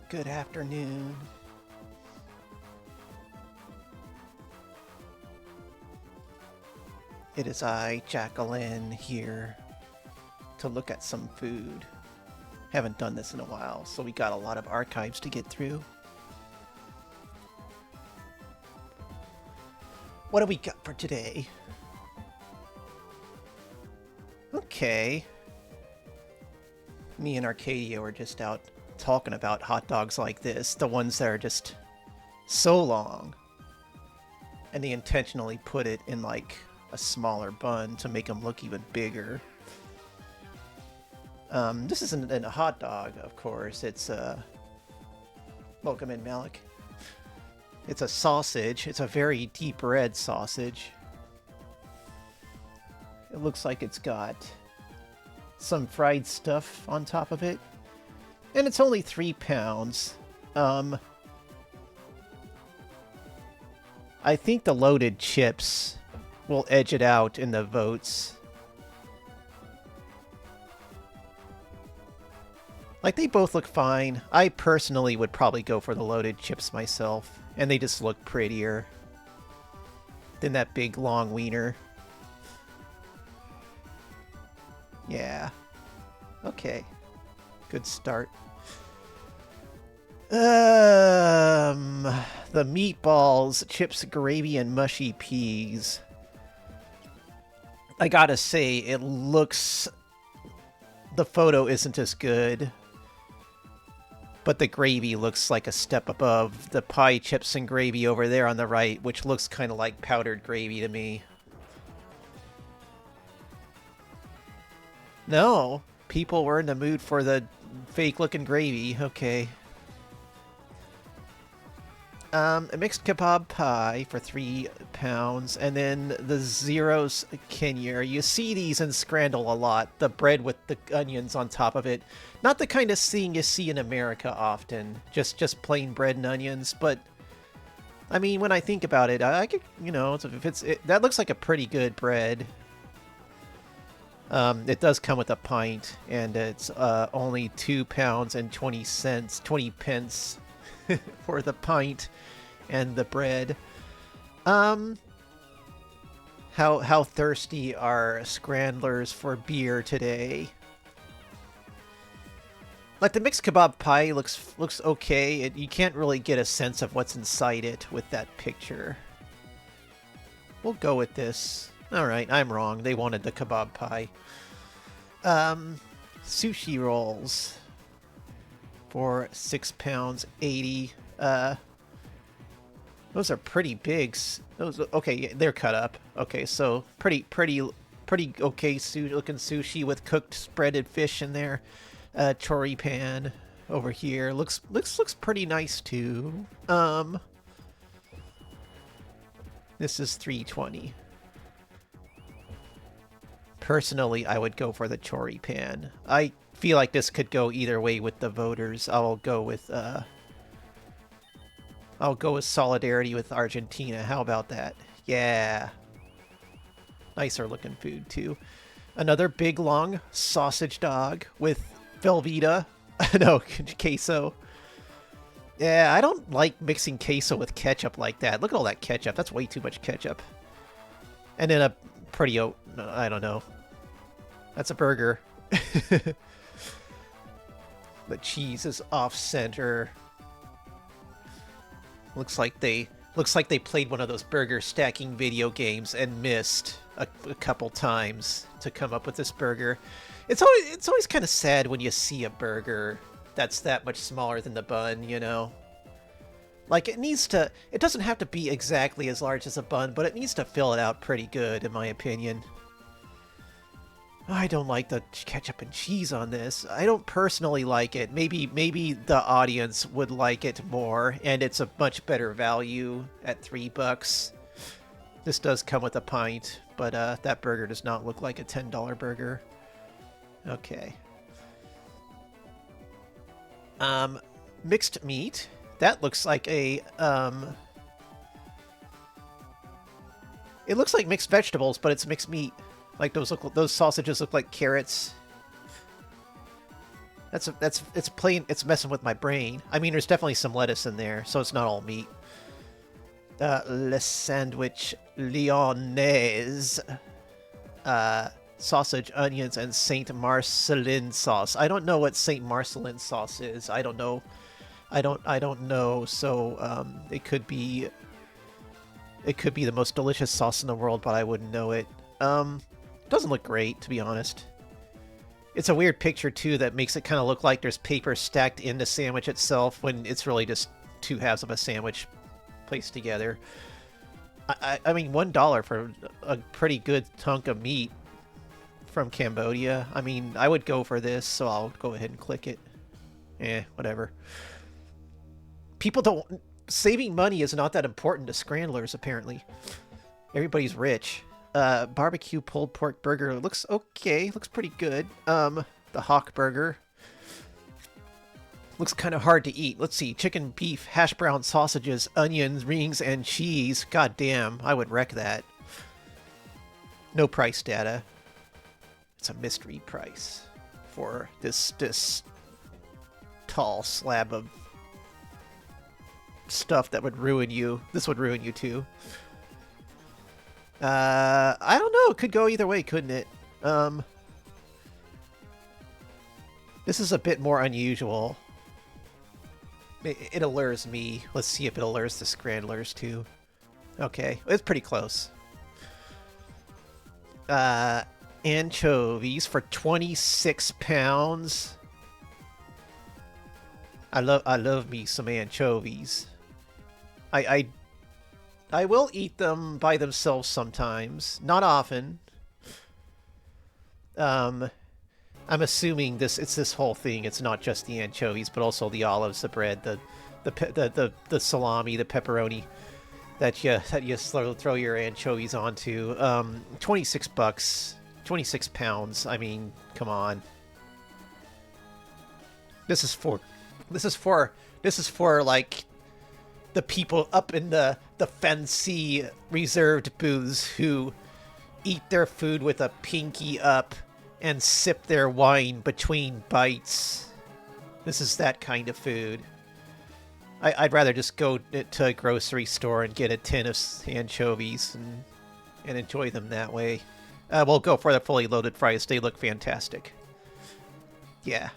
Good afternoon. It is I, Jacqueline, here to look at some food. Haven't done this in a while, so we got a lot of archives to get through. What do we got for today? Okay. Me and Arcadia were just out talking about hot dogs like this, the ones that are just so long. And they intentionally put it in like a smaller bun to make them look even bigger. This isn't a hot dog, of course. It's welcome in, Malik. It's a sausage. It's a very deep red sausage. It looks like it's got some fried stuff on top of it. And it's only 3 pounds. I think the loaded chips will edge it out in the votes. Like, they both look fine. I personally would probably go for the loaded chips myself. And they just look prettier than that big long wiener. Yeah. Okay. Good start. The meatballs, chips, gravy, and mushy peas. I gotta say, it looks... The photo isn't as good. But the gravy looks like a step above the pie, chips, and gravy over there on the right, which looks kind of like powdered gravy to me. No, people were in the mood for the fake-looking gravy. Okay. A mixed kebab pie for 3 pounds, and then the Zeros Kenya. You see these in Scrandle a lot, the bread with the onions on top of it. Not the kind of thing you see in America often, just plain bread and onions, but I mean, when I think about it, I could, you know, that looks like a pretty good bread. It does come with a pint, and it's only 2 pounds and 20 pence for the pint and the bread. How thirsty are scrandlers for beer today? Like, the mixed kebab pie looks okay. You can't really get a sense of what's inside it with that picture. We'll go with this. Alright, I'm wrong. They wanted the kebab pie. Sushi rolls for 6 pounds 80. Those are pretty big. Those, okay, they're cut up. Okay, so pretty okay looking sushi with cooked spreaded fish in there. Chori pan over here looks pretty nice too. This is 320. Personally, I would go for the chori pan. I feel like this could go either way with the voters. I'll go with solidarity with Argentina. How about that? Yeah. Nicer looking food too. Another big long sausage dog with Velveeta. No, queso. Yeah, I don't like mixing queso with ketchup like that. Look at all that ketchup. That's way too much ketchup. And then a pretty, I don't know. That's a burger. The cheese is off-center. Looks like they played one of those burger stacking video games and missed a couple times to come up with this burger. It's always kind of sad when you see a burger that's that much smaller than the bun, you know? Like, it doesn't have to be exactly as large as a bun, but it needs to fill it out pretty good, in my opinion. I don't like the ketchup and cheese on this. I don't personally like it. Maybe the audience would like it more, and it's a much better value at $3. This does come with a pint, but that burger does not look like a $10 burger. Okay. Mixed meat. That looks like a, it looks like mixed vegetables, but it's mixed meat. Like, those sausages look like carrots. It's plain. It's messing with my brain. I mean, there's definitely some lettuce in there, so it's not all meat. Le sandwich lyonnaise, sausage, onions, and Saint Marcelin sauce. I don't know what Saint Marcelin sauce is. I don't know. I don't know. So it could be the most delicious sauce in the world, but I wouldn't know it. It doesn't look great, to be honest. It's a weird picture too that makes it kind of look like there's paper stacked in the sandwich itself when it's really just two halves of a sandwich placed together. I mean, $1 for a pretty good hunk of meat from Cambodia. I mean, I would go for this, so I'll go ahead and click it. Whatever. People don't... Saving money is not that important to scrandlers, apparently. Everybody's rich. Barbecue pulled pork burger looks okay. Looks pretty good. The Hawk burger looks kind of hard to eat. Let's see. Chicken, beef, hash brown sausages, onions, rings, and cheese. God damn, I would wreck that. No price data. It's a mystery price for this tall slab of stuff that would ruin you. This would ruin you too. I don't know. It could go either way, couldn't it? This is a bit more unusual. It allures me. Let's see if it allures the scrandlers too. Okay, it's pretty close. Anchovies for 26 pounds. I love me some anchovies. I will eat them by themselves sometimes, not often. I'm assuming it's this whole thing. It's not just the anchovies, but also the olives, the bread, the salami, the pepperoni that you throw your anchovies onto. 26 bucks, 26 pounds. I mean, come on. This is for like the people up in the fancy reserved booths who eat their food with a pinky up and sip their wine between bites. This is that kind of food. I'd rather just go to a grocery store and get a tin of anchovies and enjoy them that way. We'll go for the fully loaded fries. They look fantastic. Yeah.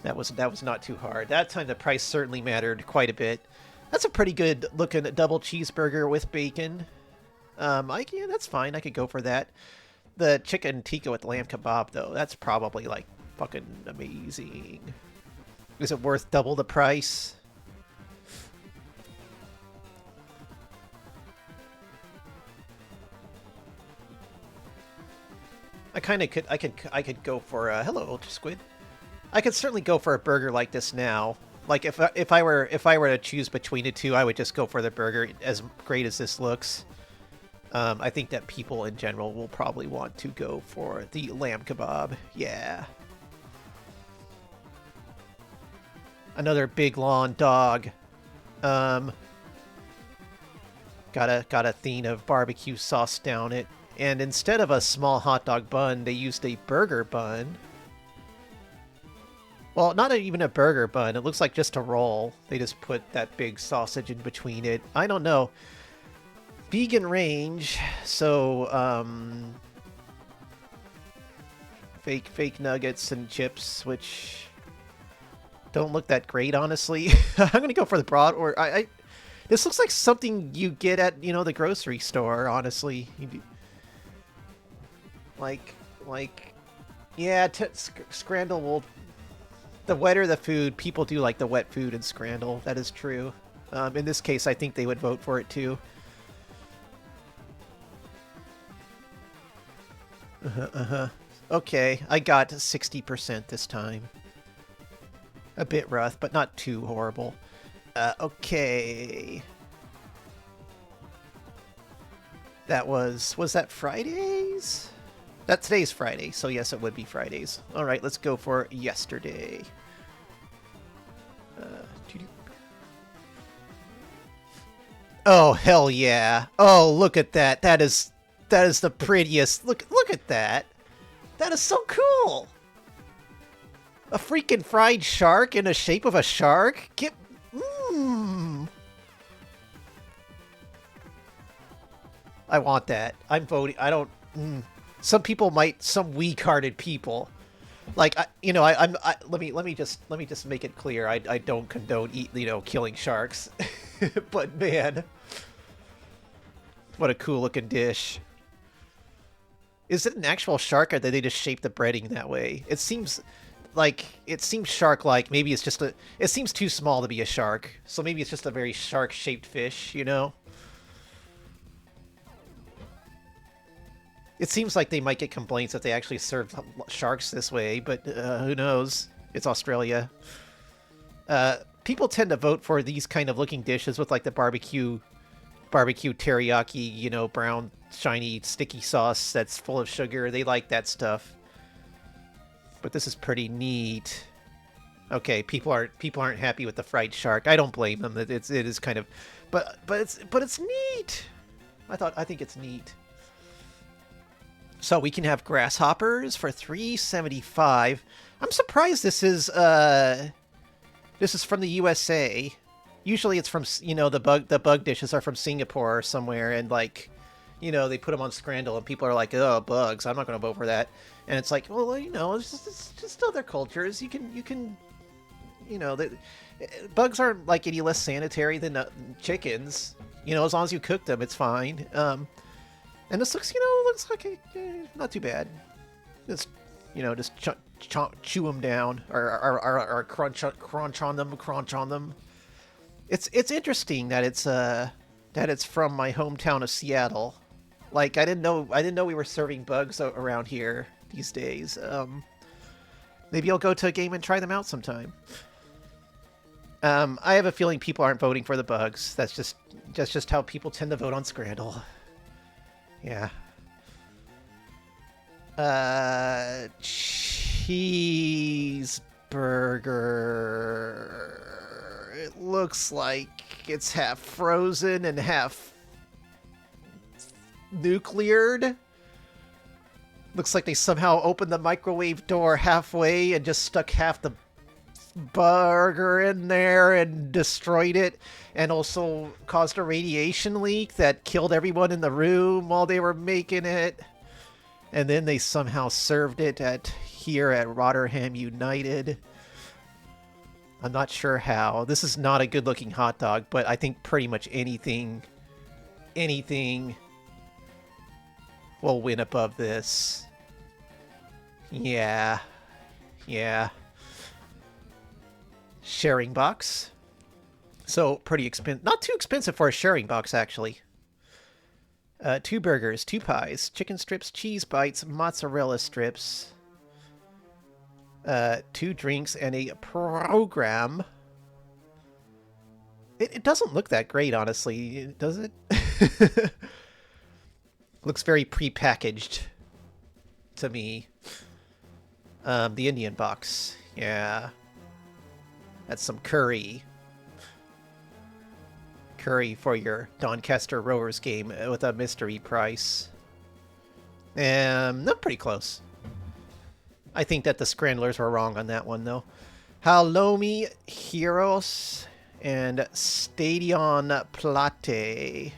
That was not too hard. That time the price certainly mattered quite a bit. That's a pretty good looking double cheeseburger with bacon. Yeah, that's fine. I could go for that. The chicken tikka with lamb kebab, though, that's probably like fucking amazing. Is it worth double the price? I could go for a hello, Ultra Squid. I could certainly go for a burger like this now. Like if I were to choose between the two, I would just go for the burger. As great as this looks, I think that people in general will probably want to go for the lamb kebab. Yeah. Another big long dog. Got a theme of barbecue sauce down it, and instead of a small hot dog bun, they used a burger bun. Well, not even a burger bun. It looks like just a roll. They just put that big sausage in between it. I don't know. Vegan range, so fake nuggets and chips, which don't look that great, honestly. I'm gonna go for the broad. Or this looks like something you get at the grocery store. Honestly, yeah, scrandle will. The wetter the food, people do like the wet food and scrandle. That is true. In this case, I think they would vote for it too. Okay, I got 60% this time. A bit rough, but not too horrible. Okay. That was that Fridays? Today's Friday, so yes, it would be Fridays. All right, let's go for yesterday. Oh, hell yeah. Oh, look at that. That is the prettiest. Look at that. That is so cool! A freaking fried shark in the shape of a shark? Get... Mmm... I want that. I'm voting. I don't... Some people might... Some weak-hearted people... Like, let me just make it clear. I don't condone killing sharks. But man... What a cool looking dish. Is it an actual shark, or did they just shape the breading that way? It seems shark-like. Maybe it's just it seems too small to be a shark. So maybe it's just a very shark-shaped fish, you know? It seems like they might get complaints if they actually serve sharks this way, but who knows? It's Australia. People tend to vote for these kind of looking dishes with like the barbecue teriyaki, you know, brown, shiny, sticky sauce that's full of sugar. They like that stuff. But this is pretty neat. Okay, people aren't happy with the fried shark. I don't blame them. It is kind of, but it's neat. I think it's neat. So we can have grasshoppers for $3.75. I'm surprised this is from the USA. Usually it's from, you know, the bug dishes are from Singapore or somewhere, and like, you know, they put them on Scrandle and people are like, oh, bugs, I'm not going to vote for that. And it's like, well, you know, it's just other cultures. You can, you know, bugs aren't like any less sanitary than chickens. You know, as long as you cook them, it's fine. And this looks, you know, looks like not too bad. Just, you know, just chew them down or crunch on them. It's interesting that it's from my hometown of Seattle. Like, I didn't know we were serving bugs around here these days. Maybe I'll go to a game and try them out sometime. I have a feeling people aren't voting for the bugs. That's just how people tend to vote on Scrandle. Yeah. Cheeseburger. It looks like it's half frozen and half nucleared. Looks like they somehow opened the microwave door halfway and just stuck half the burger in there and destroyed it, and also caused a radiation leak that killed everyone in the room while they were making it. And then they somehow served it here at Rotterdam United. I'm not sure how. This is not a good looking hot dog, but I think pretty much anything will win above this. Yeah. Sharing box. So pretty expensive. Not too expensive for a sharing box, actually. 2 burgers, 2 pies, chicken strips, cheese bites, mozzarella strips, 2 drinks, and a program. It doesn't look that great, honestly, does it? Looks very pre-packaged to me. The Indian box. Yeah. That's some curry. Curry for your Doncaster Rovers game with a mystery price. Not pretty close. I think that the Scrandlers were wrong on that one, though. Halloumi Heroes and Stadion Plate.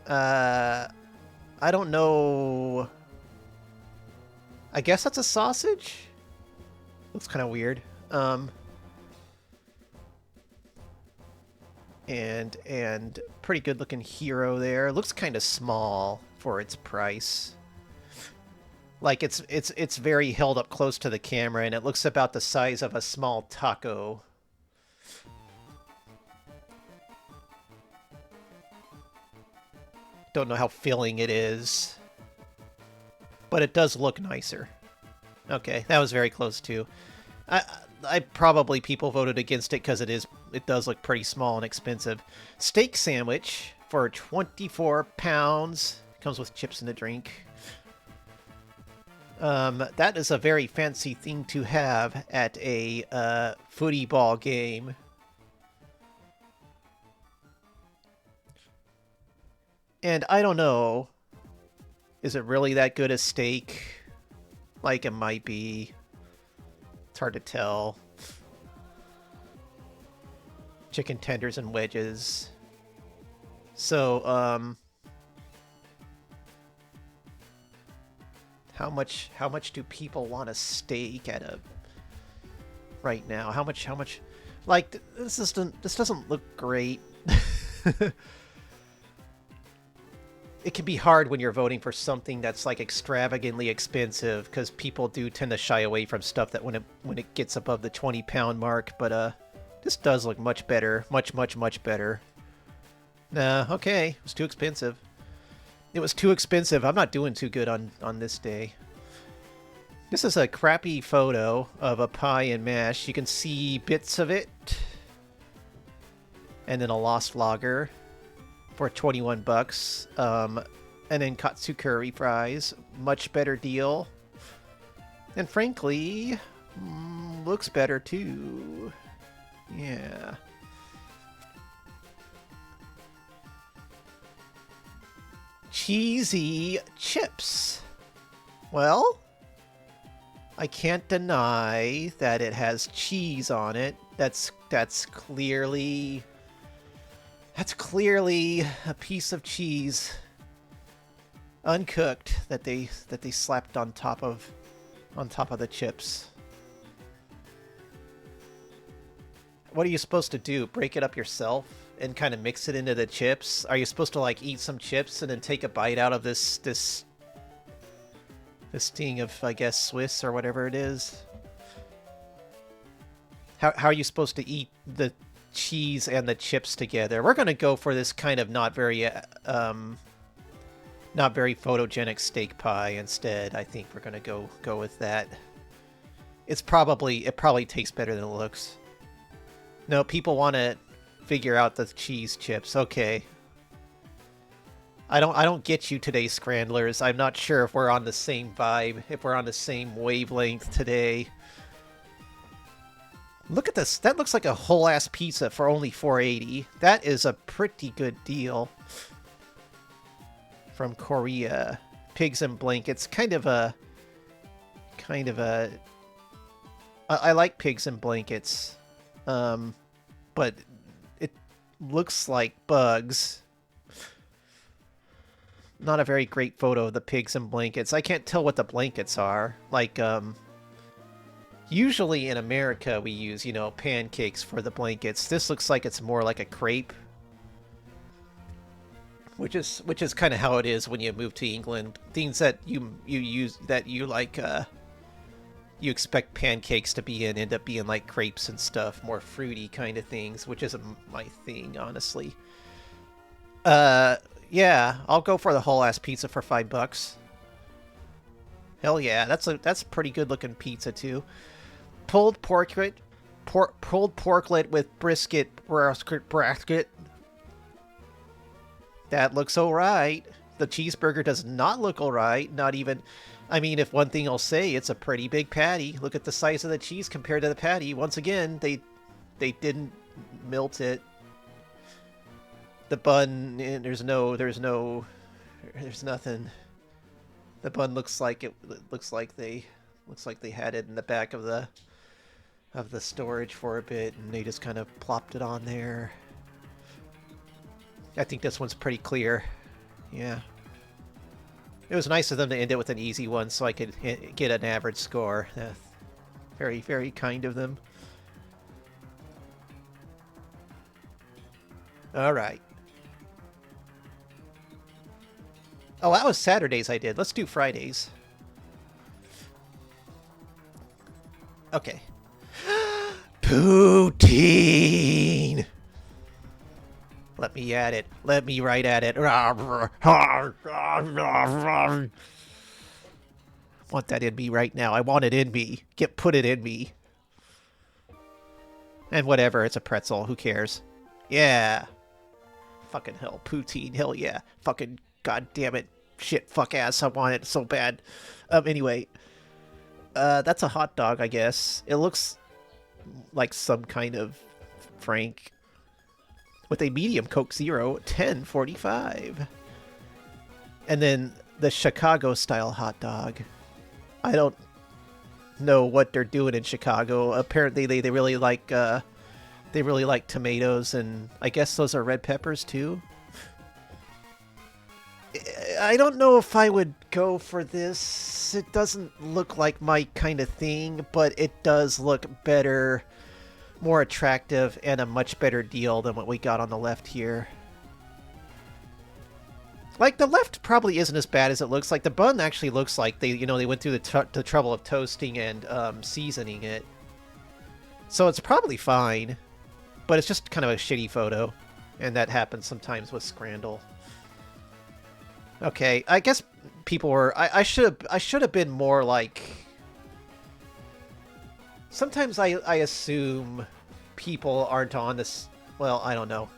I don't know. I guess that's a sausage? Looks kind of weird. And pretty good looking hero there. Looks kind of small for its price. Like it's very held up close to the camera, and it looks about the size of a small taco. Don't know how filling it is, but it does look nicer. Okay, that was very close too. I probably people voted against it because it does look pretty small and expensive. Steak sandwich for 24 pounds. Comes with chips and a drink. That is a very fancy thing to have at a footy ball game. And I don't know. Is it really that good a steak? Like it might be. It's hard to tell. Chicken tenders and wedges. So, how much do people want a steak at a right now? How much like this doesn't look great. It can be hard when you're voting for something that's like extravagantly expensive because people do tend to shy away from stuff that when it gets above the 20-pound mark, but this does look much better. Much better. Nah, okay. It was too expensive. It was too expensive. I'm not doing too good on this day. This is a crappy photo of a pie and mash. You can see bits of it. And then a lost lager for 21 bucks. And then katsu curry fries. Much better deal. And frankly, looks better too. Yeah. Cheesy chips. Well, I can't deny that it has cheese on it. That's clearly a piece of cheese, uncooked, that they slapped on top of the chips. What are you supposed to do? Break it up yourself and kind of mix it into the chips? Are you supposed to like eat some chips and then take a bite out of this thing of, I guess, Swiss or whatever it is? How are you supposed to eat the cheese and the chips together? We're going to go for this kind of not very photogenic steak pie instead. I think we're going to go with that. It probably tastes better than it looks. No, people want to figure out the cheese chips. Okay. I don't get you today, Scrandlers. I'm not sure if we're on the same vibe, if we're on the same wavelength today. Look at this. That looks like a whole ass pizza for only $4.80. That is a pretty good deal. From Korea. Pigs in blankets. Kind of a I like pigs in blankets. But it looks like bugs. Not a very great photo of the pigs in blankets. I can't tell what the blankets are. Like, usually in America we use, pancakes for the blankets. This looks like it's more like a crepe. Which is kind of how it is when you move to England. Things that you use, that you like, you expect pancakes to be in, end up being like crepes and stuff, more fruity kind of things, which isn't my thing, honestly. Yeah, I'll go for the whole ass pizza for $5. Hell yeah, that's a pretty good looking pizza too. Pulled porklet with brisket. That looks alright. The cheeseburger does not look alright. Not even. I mean, if one thing I'll say, it's a pretty big patty. Look at the size of the cheese compared to the patty. Once again, they didn't melt it. The bun, there's nothing. The bun looks like they had it in the back of the storage for a bit, and they just kind of plopped it on there. I think this one's pretty clear. Yeah. It was nice of them to end it with an easy one so I could get an average score. Very, very kind of them. Alright. Oh, that was Saturdays I did. Let's do Fridays. Okay. Poutine! Let me at it. Let me right at it. Want that in me right now. I want it in me. Put it in me. And whatever, it's a pretzel. Who cares? Yeah. Fucking hell. Poutine. Hell yeah. Fucking goddamn it. Shit. Fuck ass. I want it so bad. Anyway. That's a hot dog, I guess. It looks like some kind of Frank with a medium Coke Zero, $10.45. And then the Chicago-style hot dog. I don't know what they're doing in Chicago. Apparently, they really like tomatoes, and I guess those are red peppers too. I don't know if I would go for this. It doesn't look like my kind of thing, but it does look better, more attractive, and a much better deal than what we got on the left here. Like, the left probably isn't as bad as it looks. Like, the bun actually looks like they went through the trouble of toasting and seasoning it. So it's probably fine, but it's just kind of a shitty photo, and that happens sometimes with Scrandle. Okay, I guess people were... I should have been more like... Sometimes I assume people aren't on this... Well, I don't know.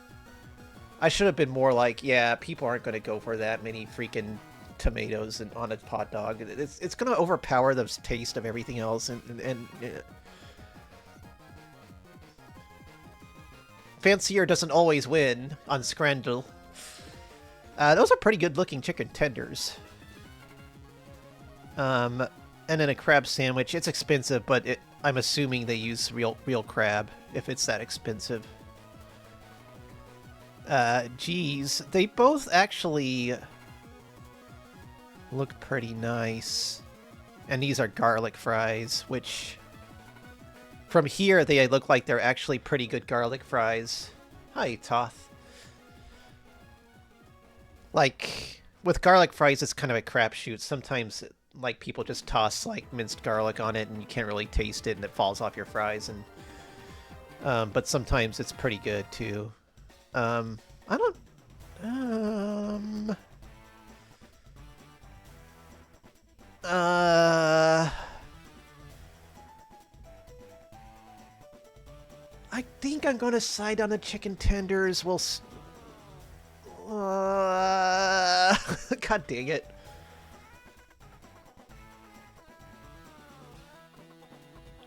I should have been more like, yeah, people aren't going to go for that many freaking tomatoes on a hot dog. It's going to overpower the taste of everything else, and fancier doesn't always win on Scrandle. Those are pretty good-looking chicken tenders. And then a crab sandwich. It's expensive, but I'm assuming they use real crab if it's that expensive. Geez, they both actually look pretty nice. And these are garlic fries, which from here they look like they're actually pretty good garlic fries. Hi, Toth. Like, with garlic fries, it's kind of a crapshoot. Sometimes, like, people just toss, like, minced garlic on it, and you can't really taste it, and it falls off your fries. And but sometimes it's pretty good, too. I don't... I think I'm going to side on the chicken tenders. We'll... God dang it.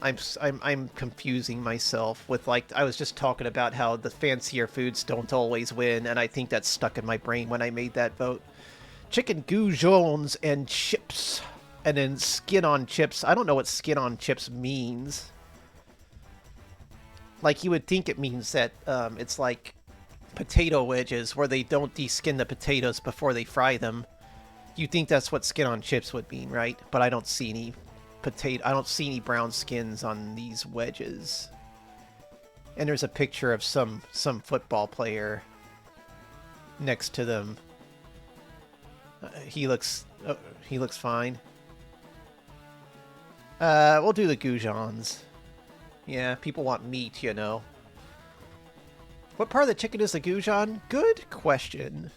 I'm confusing myself with, like, I was just talking about how the fancier foods don't always win, and I think that's stuck in my brain when I made that vote. Chicken goujons and chips. And then skin on chips. I don't know what skin on chips means. Like, you would think it means that it's like potato wedges where they don't deskin the potatoes before they fry them. You'd think that's what skin on chips would mean, right? But I don't see any I don't see any brown skins on these wedges. And there's a picture of some football player next to them. He looks fine. We'll do the goujons. Yeah, people want meat, you know. What part of the chicken is the goujon? Good question.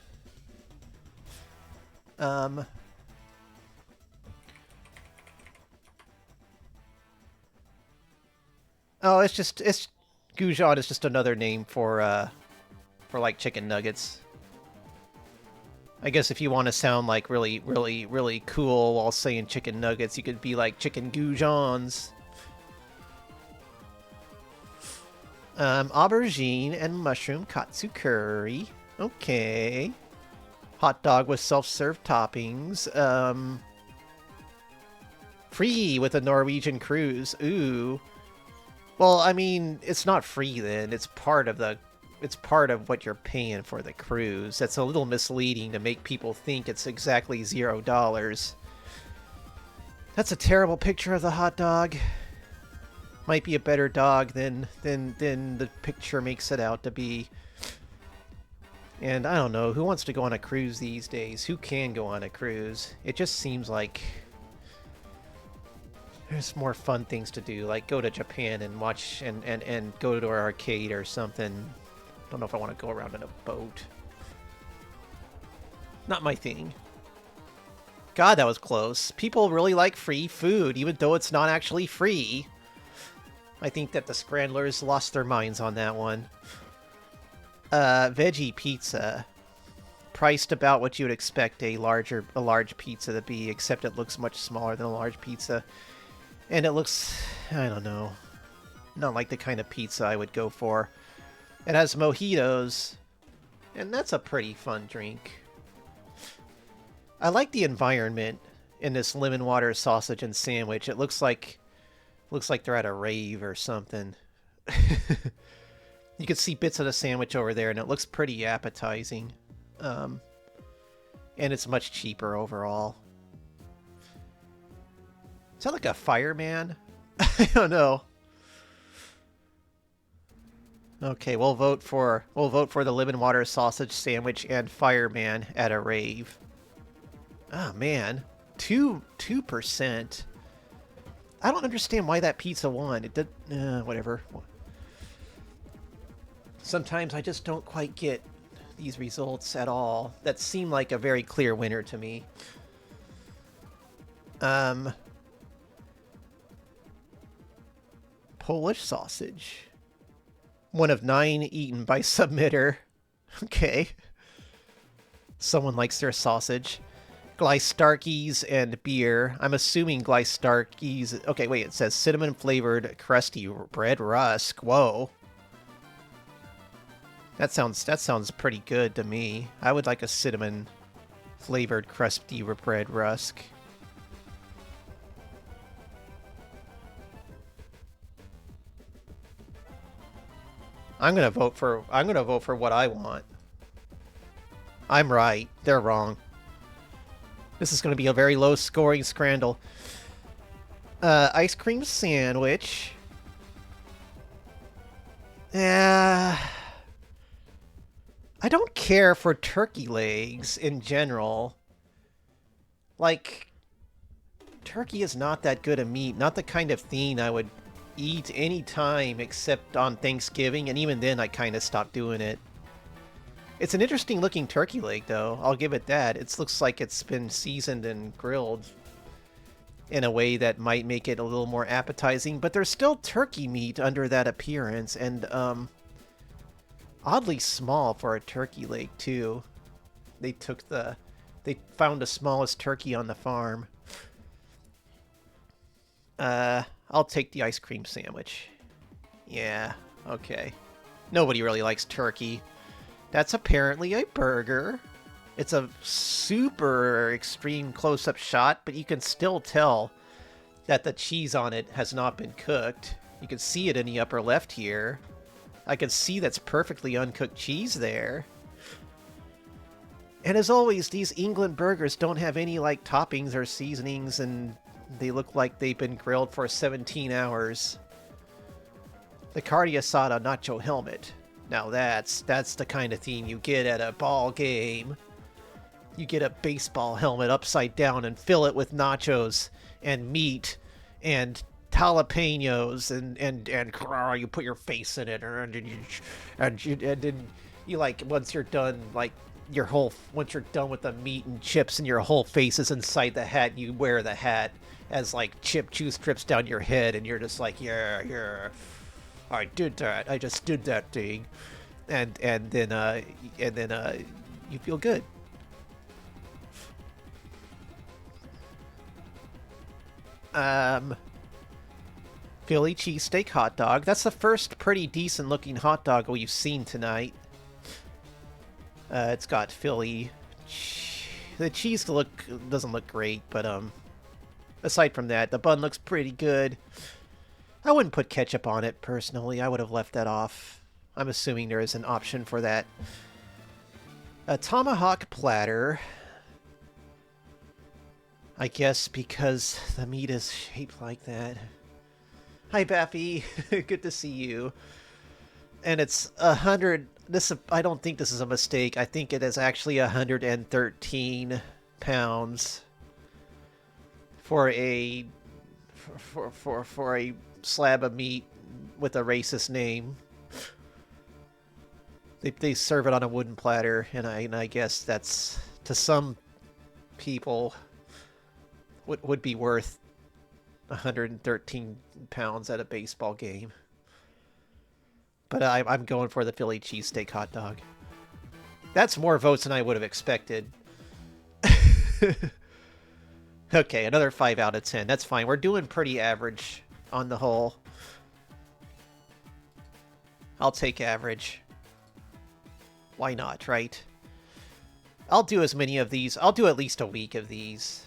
Oh, it's goujon is just another name for like chicken nuggets. I guess if you want to sound like really cool while saying chicken nuggets, you could be like chicken goujons. Aubergine and mushroom katsu curry. Okay. Hot dog with self-serve toppings. Free with a Norwegian cruise. Ooh. Well, I mean, it's not free then. It's part of what you're paying for the cruise. That's a little misleading to make people think it's exactly $0. That's a terrible picture of the hot dog. Might be a better dog than the picture makes it out to be. And I don't know, who wants to go on a cruise these days? Who can go on a cruise? It just seems like there's more fun things to do, like go to Japan and watch and go to an arcade or something. Don't know if I want to go around in a boat. Not my thing. God, that was close. People really like free food, even though it's not actually free. I think that the Scrandlers lost their minds on that one. Veggie pizza. Priced about what you would expect a large pizza to be, except it looks much smaller than a large pizza. And it looks, I don't know, not like the kind of pizza I would go for. It has mojitos, and that's a pretty fun drink. I like the environment in this lemon water sausage and sandwich. It looks like they're at a rave or something. You can see bits of the sandwich over there, and it looks pretty appetizing. And it's much cheaper overall. Is that like a fireman? I don't know. Okay, we'll vote for the lemon water sausage sandwich and fireman at a rave. Oh man, 2%. I don't understand why that pizza won. It did whatever. Sometimes I just don't quite get these results at all. That seemed like a very clear winner to me. Polish sausage. 1 of 9 eaten by submitter. Okay. Someone likes their sausage. Gleistarkies and beer. I'm assuming Gleistarkies. Okay, wait, it says cinnamon flavored crusty bread rusk. Whoa. That sounds pretty good to me. I would like a cinnamon flavored crusty bread rusk. I'm gonna vote for what I want. I'm right. They're wrong. This is gonna be a very low scoring scrandle. Ice cream sandwich. Yeah. I don't care for turkey legs in general. Like, turkey is not that good a meat. Not the kind of thing I would eat any time except on Thanksgiving, and even then I kind of stopped doing it. It's an interesting looking turkey leg, though. I'll give it that. It looks like it's been seasoned and grilled in a way that might make it a little more appetizing, but there's still turkey meat under that appearance, and oddly small for a turkey leg too. They found the smallest turkey on the farm. I'll take the ice cream sandwich. Yeah, okay. Nobody really likes turkey. That's apparently a burger. It's a super extreme close-up shot, but you can still tell that the cheese on it has not been cooked. You can see it in the upper left here. I can see that's perfectly uncooked cheese there. And as always, these England burgers don't have any, like, toppings or seasonings, and they look like they've been grilled for 17 hours. The carne asada nacho helmet. Now that's the kind of thing you get at a ball game. You get a baseball helmet upside down and fill it with nachos and meat and jalapenos and you put your face in it and then you like once you're done like once you're done with the meat and chips and your whole face is inside the hat, you wear the hat as like chip juice drips down your head and you're just like yeah I did that, I just did that thing, and then you feel good. Philly cheesesteak hot dog. That's the first pretty decent looking hot dog we've seen tonight. It's got Philly. The cheese doesn't look great, but aside from that, the bun looks pretty good. I wouldn't put ketchup on it personally. I would have left that off. I'm assuming there is an option for that. A tomahawk platter. I guess because the meat is shaped like that. Hi, Baffy. Good to see you. And it's 100... I don't think this is a mistake. I think it is actually 113 pounds for a slab of meat with a racist name. They serve it on a wooden platter, and I guess that's, to some people, would be worth 113 pounds at a baseball game. But I'm going for the Philly cheesesteak hot dog. That's more votes than I would have expected. Okay, another 5 out of 10. That's fine. We're doing pretty average on the whole. I'll take average. Why not, right? I'll do as many of these. I'll do at least a week of these.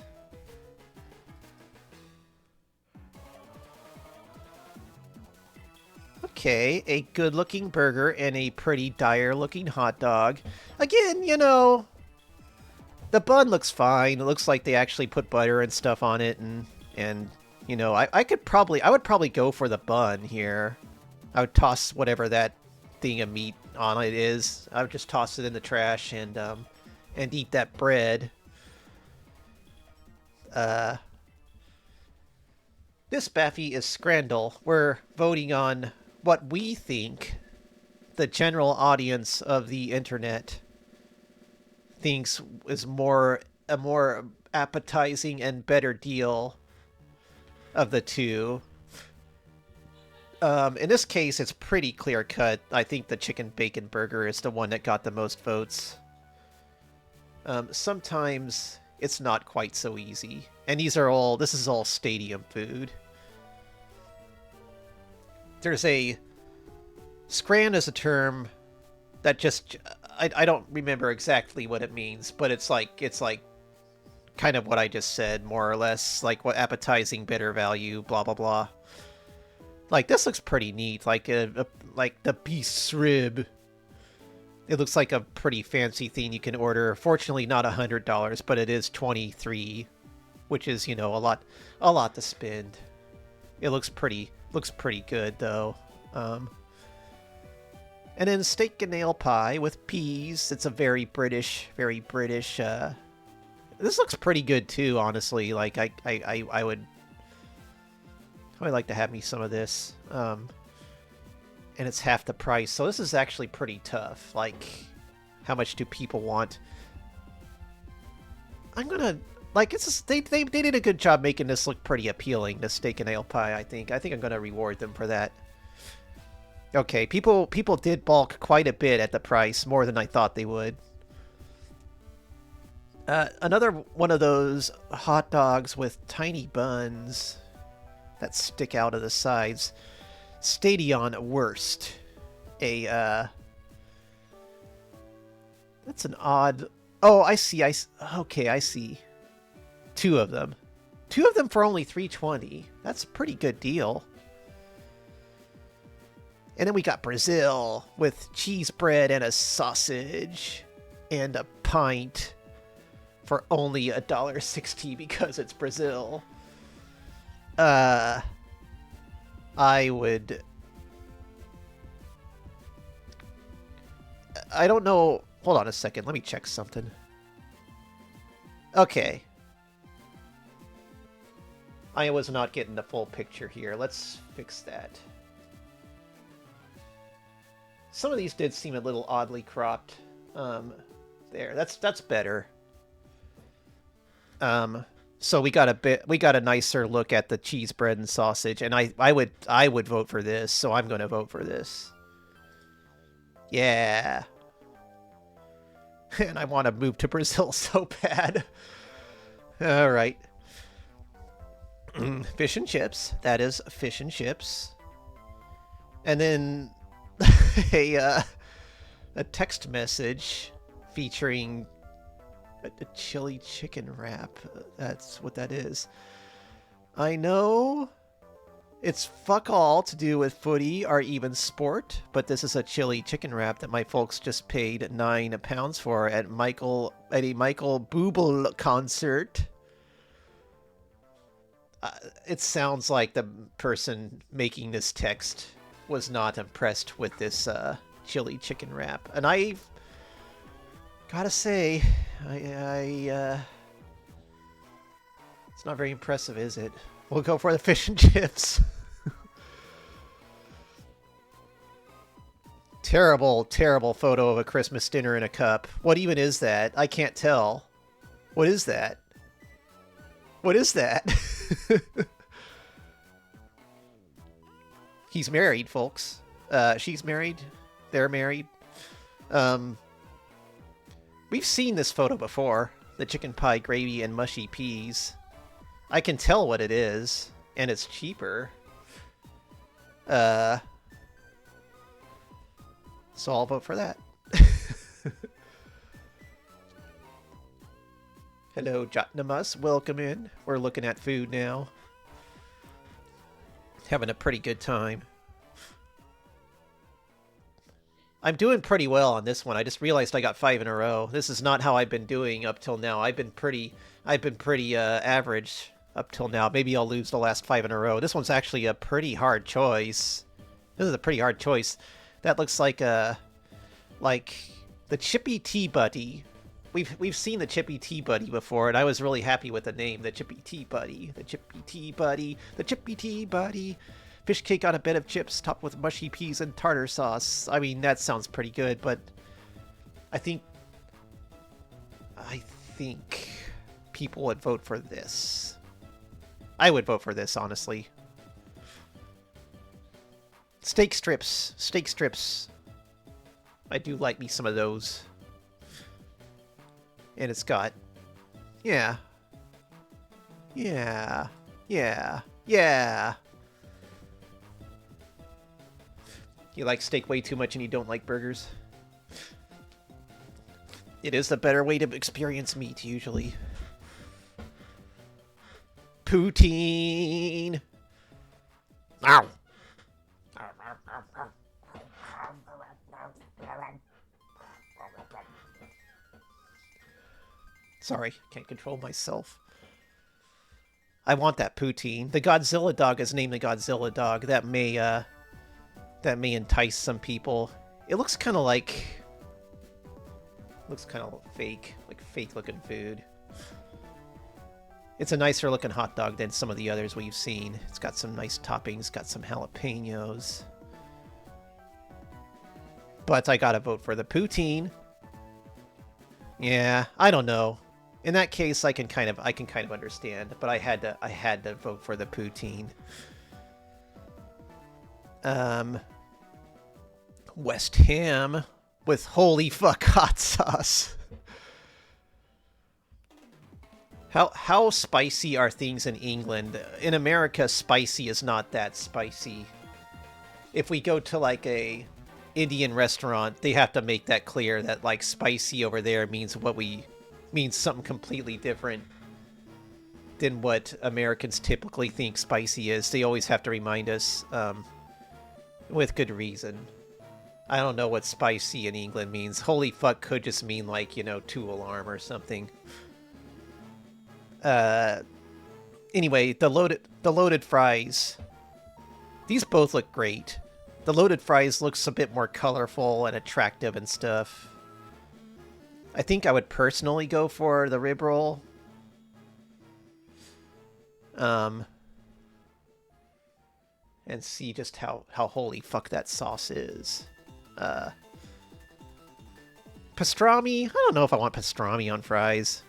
Okay, a good-looking burger and a pretty dire-looking hot dog. Again, you know, the bun looks fine. It looks like they actually put butter and stuff on it, and you know, I would probably go for the bun here. I would toss whatever that thing of meat on it is. I would just toss it in the trash and eat that bread. This Baffy is Scrandle. We're voting on what we think the general audience of the internet thinks is a more appetizing and better deal of the two. In this case, it's pretty clear cut. I think the chicken bacon burger is the one that got the most votes. Sometimes it's not quite so easy. And this is all stadium food. There's scran is a term that just, I don't remember exactly what it means, but it's like kind of what I just said, more or less, like what appetizing, better value, blah, blah, blah. Like, this looks pretty neat, like like the beast's rib. It looks like a pretty fancy thing you can order. Fortunately, not $100, but it is $23, which is, you know, a lot to spend. It looks pretty good though. And then steak and nail pie with peas. It's a very British. This looks pretty good too, honestly. Like I would like to have me some of this. And it's half the price, so this is actually pretty tough. Like, how much do people want? I'm gonna like they did a good job making this look pretty appealing. The steak and ale pie, I think I'm gonna reward them for that. Okay, people did balk quite a bit at the price, more than I thought they would. Another one of those hot dogs with tiny buns that stick out of the sides. Stadion Worst. That's an odd... Oh, I see. Okay, I see. Two of them for only $3.20. That's a pretty good deal. And then we got Brazil with cheese bread and a sausage and a pint for only $1.60 because it's Brazil. I don't know. Hold on a second. Let me check something. Okay. I was not getting the full picture here. Let's fix that. Some of these did seem a little oddly cropped. There. That's better. So we got a nicer look at the cheese bread and sausage, and I would vote for this, so I'm going to vote for this. Yeah. And I want to move to Brazil so bad. All right. Fish and chips. That is fish and chips. And then a text message featuring a chili chicken wrap. That's what that is. I know it's fuck all to do with footy or even sport, but this is a chili chicken wrap that my folks just paid £9 for at a Michael Bublé concert. It sounds like the person making this text was not impressed with this chili chicken wrap, and I gotta say, it's not very impressive, is it? We'll go for the fish and chips. Terrible, terrible photo of a Christmas dinner in a cup. What even is that? I can't tell. What is that? What is that? He's married, folks. She's married. They're married. We've seen this photo before. The chicken pie gravy and mushy peas. I can tell what it is, and it's cheaper. So I'll vote for that. Hello, Jotnamus. Welcome in. We're looking at food now. Having a pretty good time. I'm doing pretty well on this one. I just realized I got 5 in a row. This is not how I've been doing up till now. I've been pretty average up till now. Maybe I'll lose the last 5 in a row. This one's actually a pretty hard choice. This is a pretty hard choice. That looks like the Chippy Tea Buddy. We've seen the Chippy Tea Buddy before, and I was really happy with the name, the Chippy Tea Buddy. The Chippy Tea Buddy. The Chippy Tea Buddy. Fish cake on a bed of chips topped with mushy peas and tartar sauce. I mean, that sounds pretty good, but I think people would vote for this. I would vote for this, honestly. Steak strips. Steak strips. I do like me some of those. And it's got... Yeah. Yeah. Yeah. Yeah. You like steak way too much and you don't like burgers? It is the better way to experience meat, usually. Poutine! Ow! Sorry, can't control myself. I want that poutine. The Godzilla dog is named the Godzilla dog. That may entice some people. It looks kind of like... Looks kind of fake. Like fake-looking food. It's a nicer looking hot dog than some of the others we've seen. It's got some nice toppings. Got some jalapenos. But I gotta vote for the poutine. Yeah, I don't know. In that case, I can kind of understand, but I had to vote for the poutine. West Ham with holy fuck hot sauce. How spicy are things in England? In America, spicy is not that spicy. If we go to like a Indian restaurant, they have to make that clear that like spicy over there means something completely different than what Americans typically think spicy is. They always have to remind us, with good reason. I don't know what spicy in England means. Holy fuck could just mean like, you know, to alarm or something. Anyway, the loaded fries. These both look great. The loaded fries looks a bit more colorful and attractive and stuff. I think I would personally go for the rib roll. And see just how holy fuck that sauce is. Pastrami? I don't know if I want pastrami on fries.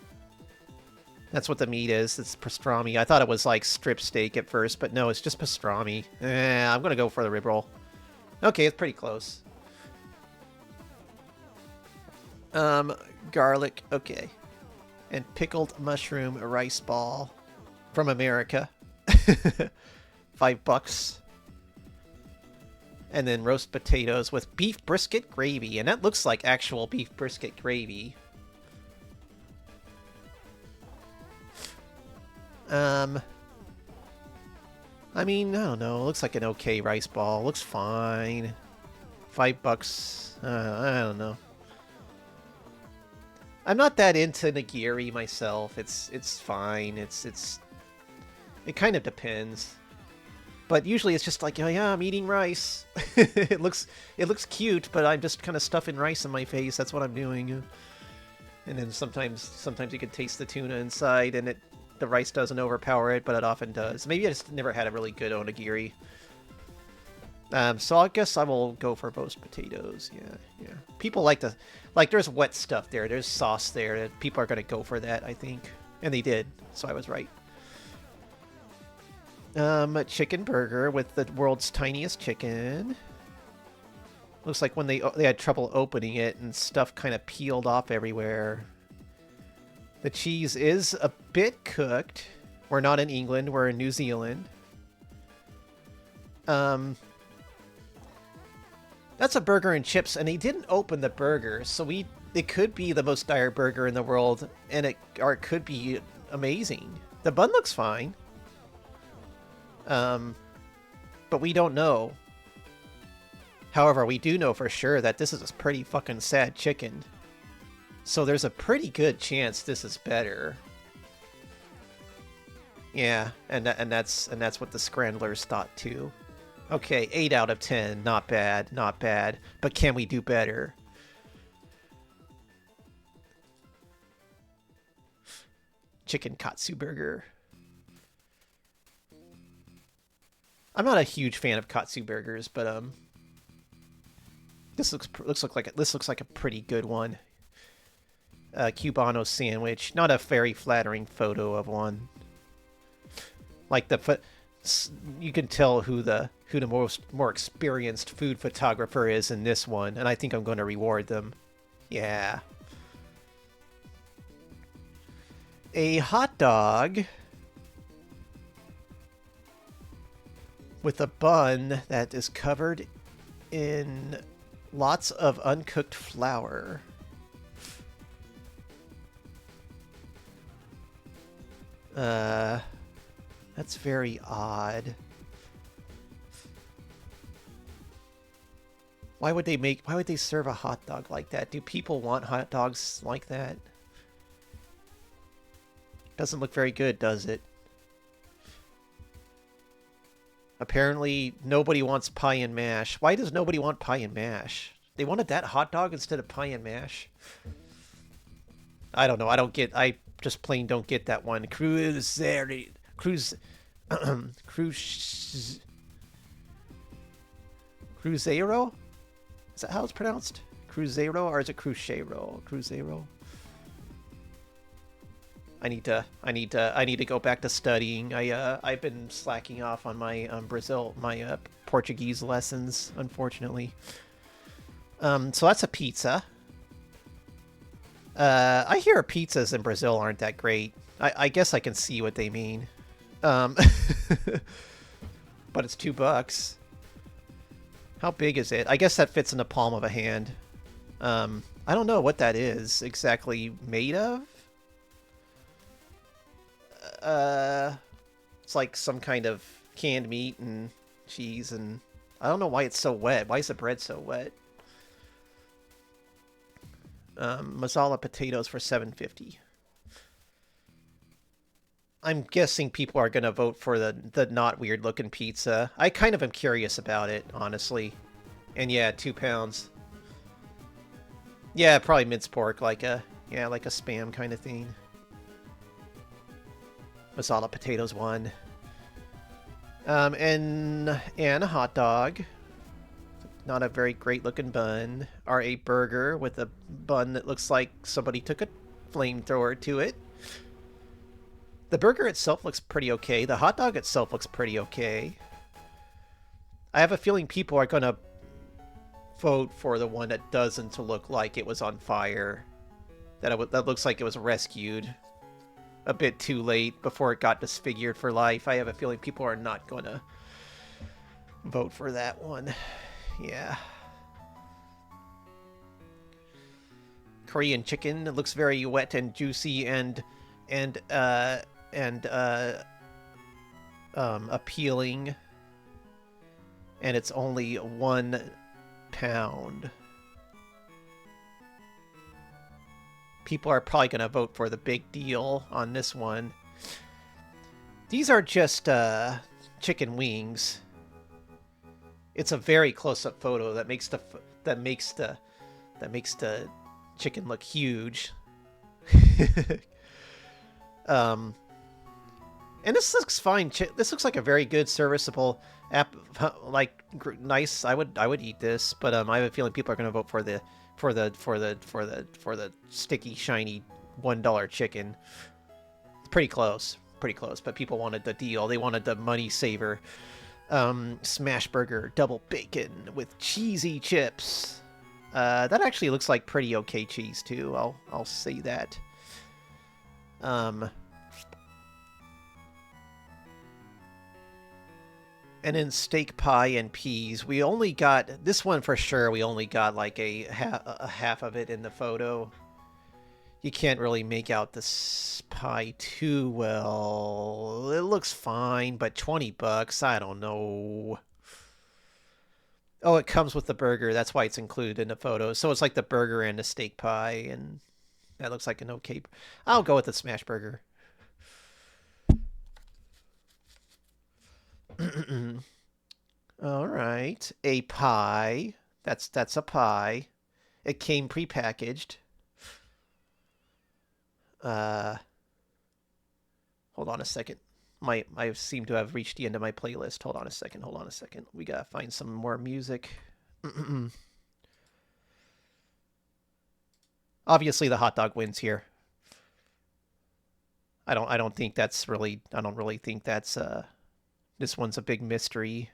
That's what the meat is. It's pastrami. I thought it was like strip steak at first, but no, it's just pastrami. I'm gonna go for the rib roll. Okay, it's pretty close. Garlic, okay. And pickled mushroom rice ball from America. $5. And then roast potatoes with beef brisket gravy. And that looks like actual beef brisket gravy. I mean, I don't know. It looks like an okay rice ball. Looks fine. $5. I don't know. I'm not that into nigiri myself. It's fine. It kind of depends. But usually it's just like, oh yeah, I'm eating rice. it looks cute, but I'm just kind of stuffing rice in my face. That's what I'm doing. And then sometimes you can taste the tuna inside, and the rice doesn't overpower it, but it often does. Maybe I just never had a really good onigiri. So I guess I will go for roast potatoes. Yeah. People like there's wet stuff there. There's sauce there. People are going to go for that, I think. And they did, so I was right. A chicken burger with the world's tiniest chicken. Looks like when they had trouble opening it and stuff kind of peeled off everywhere. The cheese is a bit cooked. We're not in England, we're in New Zealand. That's a burger and chips, and they didn't open the burger, so we it could be the most dire burger in the world, and it could be amazing. The bun looks fine, but we don't know. However, we do know for sure that this is a pretty fucking sad chicken. So there's a pretty good chance this is better. Yeah, and that's what the Scrandlers thought too. Okay, 8 out of 10, not bad, not bad. But can we do better? Chicken katsu burger. I'm not a huge fan of katsu burgers, but this looks like a pretty good one. Cubano sandwich, not a very flattering photo of one. Like you can tell who the more experienced food photographer is in this one, and I think I'm going to reward them. Yeah. A hot dog with a bun that is covered in lots of uncooked flour. That's very odd. Why would they serve a hot dog like that? Do people want hot dogs like that? Doesn't look very good, does it? Apparently, nobody wants pie and mash. Why does nobody want pie and mash? They wanted that hot dog instead of pie and mash? I don't know. I just plain don't get that one. Cruzeiro. Is that how it's pronounced? Cruzeiro, or is it Cruzeiro? Cruzeiro. I need to go back to studying. I've been slacking off on my Portuguese lessons, unfortunately. So that's a pizza. I hear pizzas in Brazil aren't that great. I guess I can see what they mean. But it's $2. How big is it? I guess that fits in the palm of a hand. I don't know what that is exactly made of. It's like some kind of canned meat and cheese, and I don't know why it's so wet. Why is the bread so wet? Masala potatoes for $7.50. I'm guessing people are gonna vote for the not weird looking pizza. I kind of am curious about it, honestly. And yeah, £2. Yeah, probably minced pork, like a Spam kind of thing. Masala potatoes one. And a hot dog. Not a very great looking bun. Or a burger with a bun that looks like somebody took a flamethrower to it. The burger itself looks pretty okay. The hot dog itself looks pretty okay. I have a feeling people are going to vote for the one that doesn't look like it was on fire. That looks like it was rescued a bit too late before it got disfigured for life. I have a feeling people are not going to vote for that one. Yeah. Korean chicken. It looks very wet and juicy and appealing, and it's only £1. People are probably going to vote for the big deal on this one. These are just chicken wings. It's a very close-up photo that makes the chicken look huge. And this looks fine. This looks like a very good, serviceable nice. I would eat this, but I have a feeling people are going to vote for the sticky, shiny $1 chicken. It's pretty close, but people wanted the deal. They wanted the money saver. Smash burger, double bacon with cheesy chips. That actually looks like pretty okay cheese too. I'll say that. And then steak pie and peas. We only got this one for sure. We only got like a half of it in the photo. You can't really make out this pie too well. It looks fine, but $20, I don't know. Oh, it comes with the burger. That's why it's included in the photo. So it's like the burger and the steak pie, and that looks like an okay. I'll go with the smash burger. All right, a pie. That's a pie. It came prepackaged. Hold on a second. I seem to have reached the end of my playlist. Hold on a second. Hold on a second. We gotta find some more music. Obviously, the hot dog wins here. I don't think that's really. I don't really think that's. This one's a big mystery.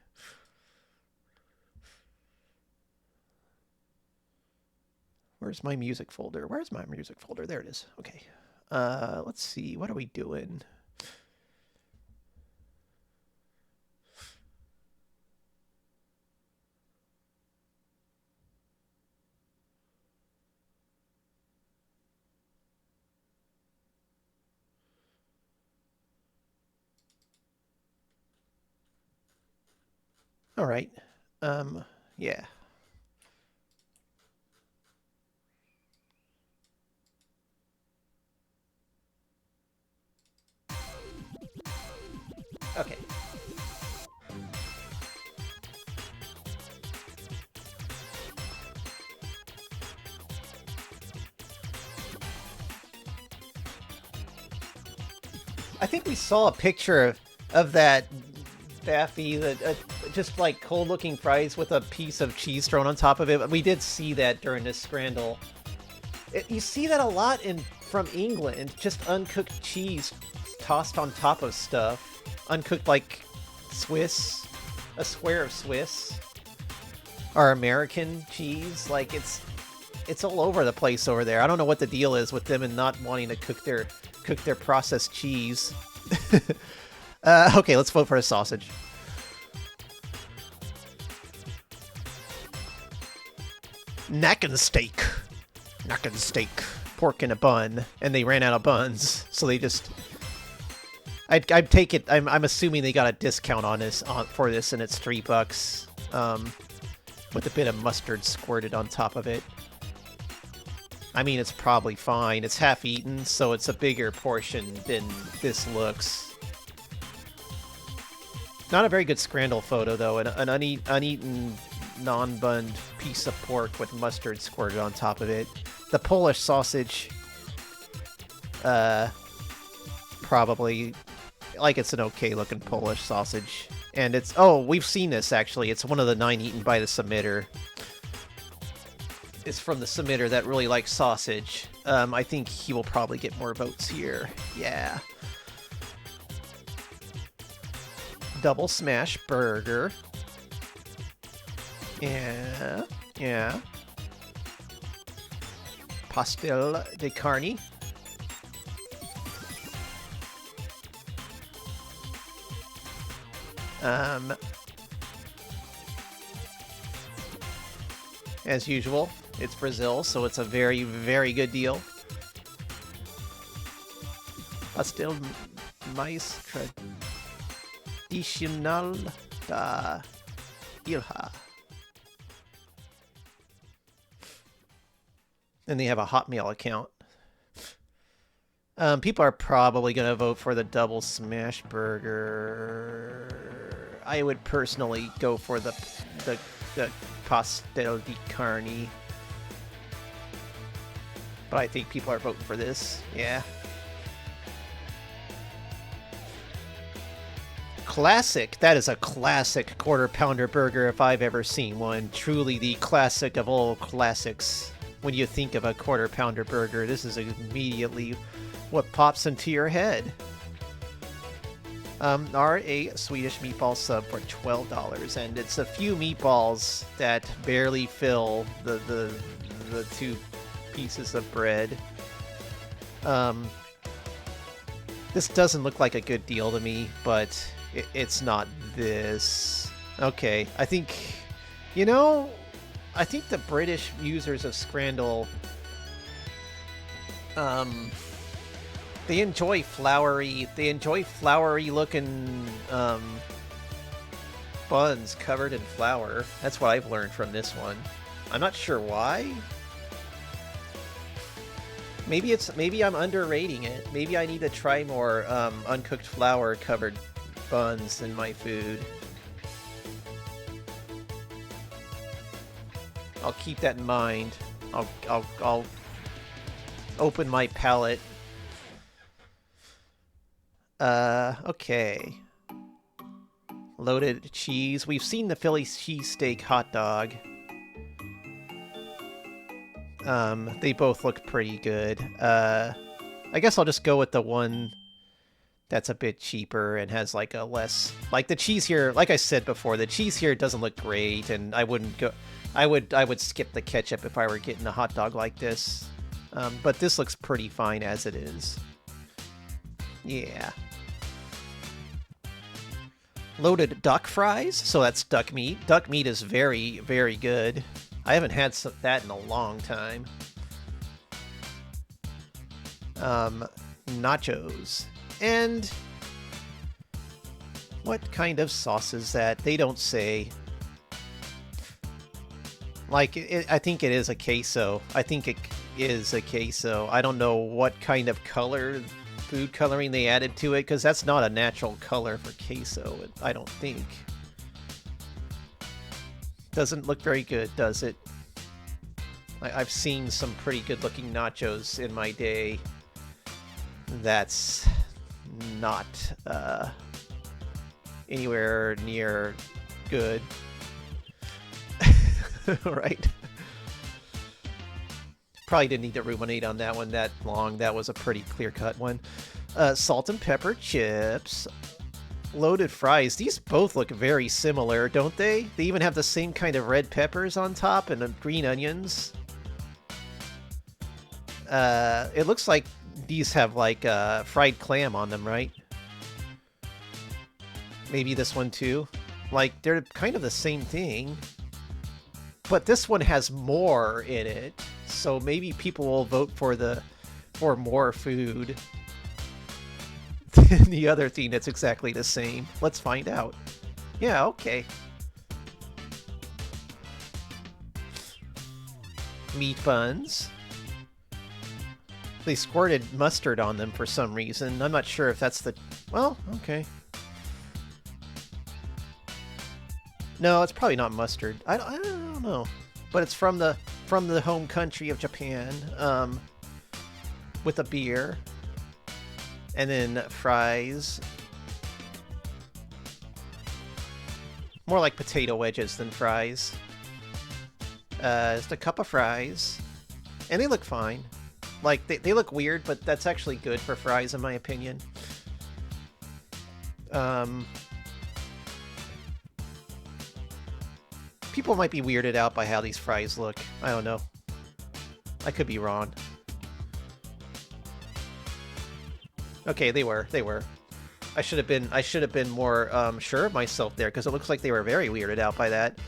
Where's my music folder? Where's my music folder? There it is. Okay. Let's see. What are we doing? All right. Yeah. Okay. I think we saw a picture of that Daffy, that just like cold-looking fries with a piece of cheese thrown on top of it. We did see that during this scrandle. You see that a lot from England, just uncooked cheese tossed on top of stuff. Uncooked, like Swiss, a square of Swiss, or American cheese. Like it's all over the place over there. I don't know what the deal is with them and not wanting to cook their processed cheese. Okay, let's vote for a sausage. Knackin' steak. Knackin' steak. Pork in a bun. And they ran out of buns, so they just... I'd take it... I'm assuming they got a discount on this for this, and it's $3. With a bit of mustard squirted on top of it. I mean, it's probably fine. It's half-eaten, so it's a bigger portion than this looks. Not a very good scrandle photo, though. An uneaten, non-bunned piece of pork with mustard squirted on top of it. The Polish sausage, probably, like, it's an okay-looking Polish sausage. And it's... Oh, we've seen this, actually. It's one of the 9 eaten by the submitter. It's from the submitter that really likes sausage. I think he will probably get more votes here. Yeah. Double smash burger. Yeah. Yeah. Pastel de carne. As usual, it's Brazil, so it's a very, very good deal. Pastel mais tradicional da Ilha. And they have a Hotmail account. People are probably going to vote for the double smash burger. I would personally go for the pastel de carne. But I think people are voting for this. Yeah. Classic. That is a classic quarter pounder burger if I've ever seen one. Truly the classic of all classics. When you think of a quarter pounder burger, this is immediately what pops into your head. Are a Swedish meatball sub for $12, and it's a few meatballs that barely fill the 2 pieces of bread. This doesn't look like a good deal to me, but It's not this. Okay, I think, you know, I think the British users of scrandle, they enjoy flowery looking buns covered in flour. That's what I've learned from this one. I'm not sure why. Maybe I'm underrating it. Maybe I need to try more uncooked flour covered buns in my food. I'll keep that in mind. I'll open my palate. Okay. Loaded cheese. We've seen the Philly cheesesteak hot dog. They both look pretty good. I guess I'll just go with the one that's a bit cheaper and has like a less, like the cheese here, like I said before, the cheese here doesn't look great, and I wouldn't go, I would skip the ketchup if I were getting a hot dog like this. But this looks pretty fine as it is. Yeah. Loaded duck fries, so that's duck meat. Duck meat is very, very good. I haven't had that in a long time. Nachos. And what kind of sauce is that? They don't say. Like, I think it is a queso. I think it is a queso. I don't know what kind of color, food coloring they added to it, because that's not a natural color for queso, I don't think. Doesn't look very good, does it? I've seen some pretty good-looking nachos in my day. That's not anywhere near good. Right? Probably didn't need to ruminate on that one that long. That was a pretty clear-cut one. Salt and pepper chips. Loaded fries. These both look very similar, don't they? They even have the same kind of red peppers on top and green onions. It looks like these have like fried clam on them, right? Maybe this one too. Like, they're kind of the same thing. But this one has more in it, so maybe people will vote for more food than the other thing that's exactly the same. Let's find out. Yeah, okay. Meat buns. They squirted mustard on them for some reason. I'm not sure if that's the... Well, okay. No, it's probably not mustard. I don't know. But it's from the home country of Japan, with a beer. And then fries. More like potato wedges than fries. Just a cup of fries. And they look fine. Like, they look weird, but that's actually good for fries, in my opinion. People might be weirded out by how these fries look. I don't know. I could be wrong. Okay, they were. I should have been more sure of myself there, because it looks like they were very weirded out by that.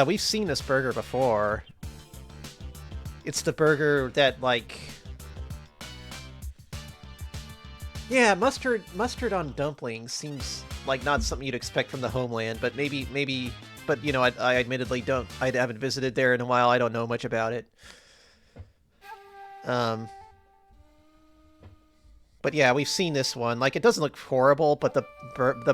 We've seen this burger before. It's the burger that, like... Yeah, mustard on dumplings seems like not something you'd expect from the homeland, but maybe... But, you know, I admittedly don't... I haven't visited there in a while. I don't know much about it. But yeah, we've seen this one. Like, it doesn't look horrible, but the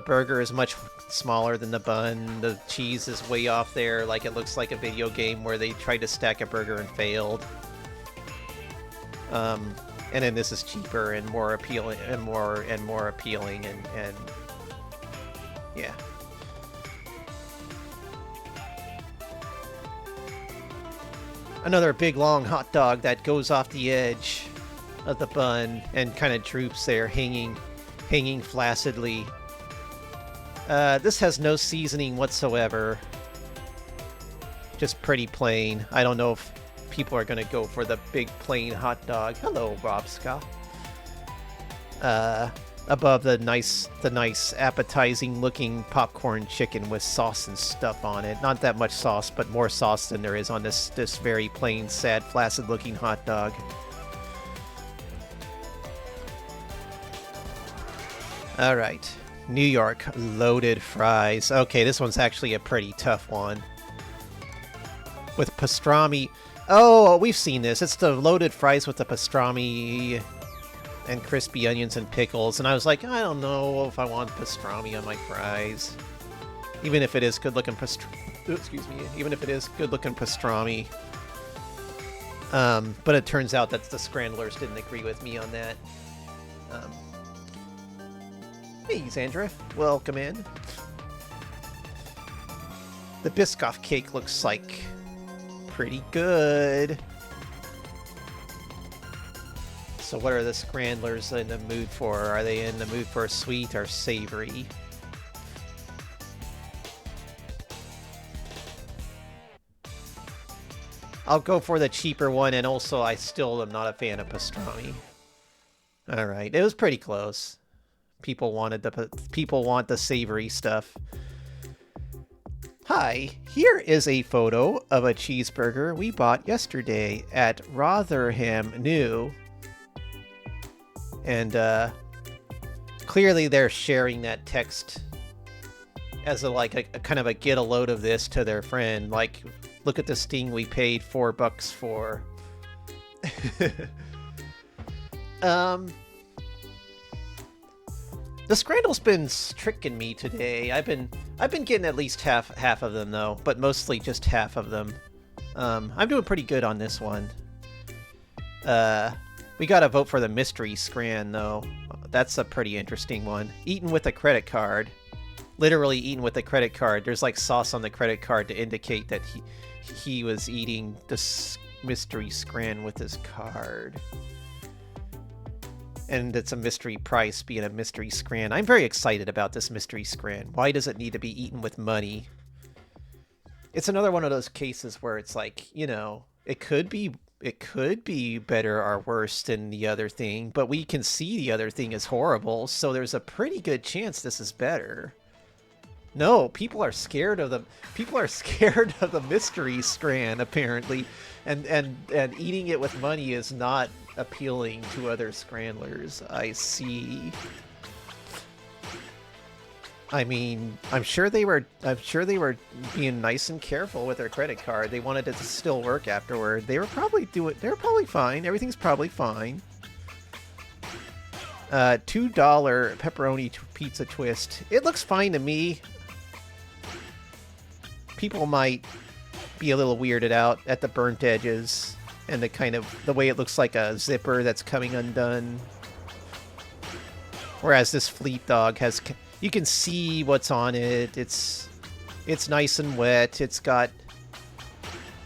burger is much smaller than the bun. The cheese is way off there. Like, it looks like a video game where they tried to stack a burger and failed. And then this is cheaper and more appealing, and more appealing, and yeah. Another big long hot dog that goes off the edge of the bun and kind of droops there, hanging flaccidly. This has no seasoning whatsoever. Just pretty plain. I don't know if people are going to go for the big plain hot dog. Hello, Rob Scott. above the nice appetizing looking popcorn chicken with sauce and stuff on it. Not that much sauce, but more sauce than there is on this very plain, sad, flaccid looking hot dog. All right, New York loaded fries. Okay, this one's actually a pretty tough one. With pastrami. Oh, we've seen this. It's the loaded fries with the pastrami and crispy onions and pickles, and I was like, I don't know if I want pastrami on my fries. Even if it is good-looking excuse me. Even if it is good-looking pastrami. But it turns out that the Scrandlers didn't agree with me on that. Hey, Xandra. Welcome in. The Biscoff cake looks like pretty good. So what are the Scrandlers in the mood for? Are they in the mood for sweet or savory? I'll go for the cheaper one, and also I still am not a fan of pastrami. Alright, it was pretty close. People want the savory stuff. Hi, here is a photo of a cheeseburger we bought yesterday at Rotherham New. And clearly they're sharing that text as a kind of a get a load of this to their friend. Like, look at this thing we paid $4 for. The Scrandle's been tricking me today. I've been getting at least half of them though, but mostly just half of them. I'm doing pretty good on this one. We gotta vote for the mystery scran though. That's a pretty interesting one. Eaten with a credit card. Literally eaten with a credit card. There's like sauce on the credit card to indicate that he was eating this mystery scran with his card. And it's a mystery price being a mystery scran. I'm very excited about this mystery scran. Why does it need to be eaten with money? It's another one of those cases where it's like, you know, it could be better or worse than the other thing, but we can see the other thing is horrible, so there's a pretty good chance this is better. No, people are scared of the mystery scran apparently, and eating it with money is not appealing to other Scrandlers. I see. I mean, I'm sure they were being nice and careful with their credit card. They wanted it to still work afterward. They were probably fine. Everything's probably fine. $2 pepperoni pizza twist. It looks fine to me. People might be a little weirded out at the burnt edges and the way it looks like a zipper that's coming undone. Whereas this Fleet Dog has, you can see what's on it. It's nice and wet. It's got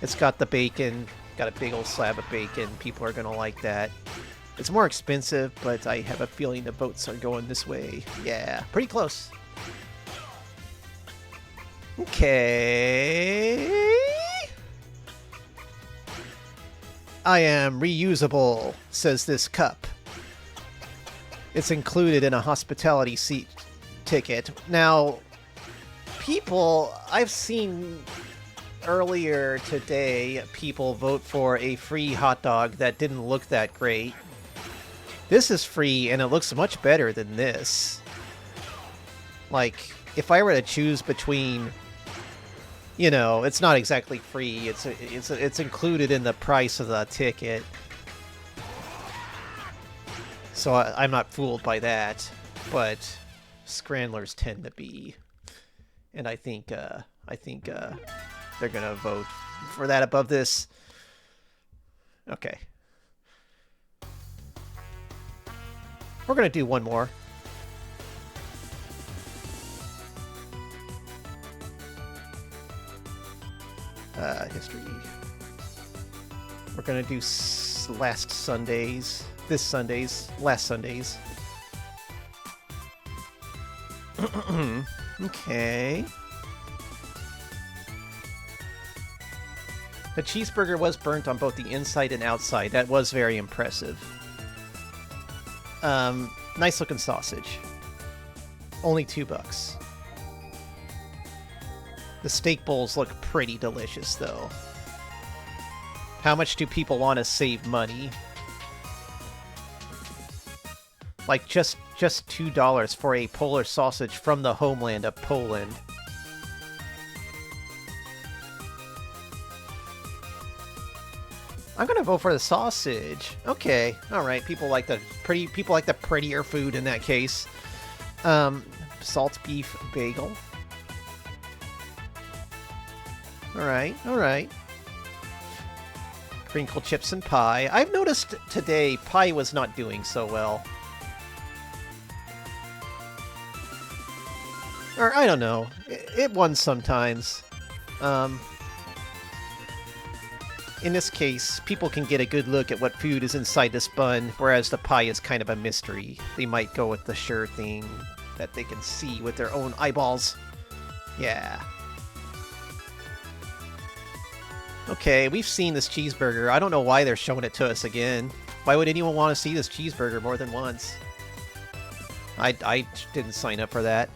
the bacon. Got a big old slab of bacon. People are gonna like that. It's more expensive, but I have a feeling the votes are going this way. Yeah, pretty close. Okay. I am reusable, says this cup. It's included in a hospitality seat ticket. Now, I've seen earlier today people vote for a free hot dog that didn't look that great. This is free, and it looks much better than this. Like, if I were to choose between, you know, it's not exactly free. It's included in the price of the ticket. So I'm not fooled by that, but Scrandlers tend to be, and I think they're gonna vote for that above this. Okay, we're gonna do one more. History. We're gonna do last Sundays. This Sunday's. Last Sundays. Okay. The cheeseburger was burnt on both the inside and outside. That was very impressive. Nice looking sausage. Only $2. The steak bowls look pretty delicious, though. How much do people want to save money? Like, just $2 for a Polish sausage from the homeland of Poland. I'm gonna vote for the sausage. Okay, all right. People like the prettier food in that case. Salt beef bagel. All right, all right. Crinkle chips and pie. I've noticed today pie was not doing so well. Or I don't know. It won sometimes. In this case, people can get a good look at what food is inside this bun, whereas the pie is kind of a mystery. They might go with the sure thing that they can see with their own eyeballs. Yeah. Okay, we've seen this cheeseburger. I don't know why they're showing it to us again. Why would anyone want to see this cheeseburger more than once? I didn't sign up for that.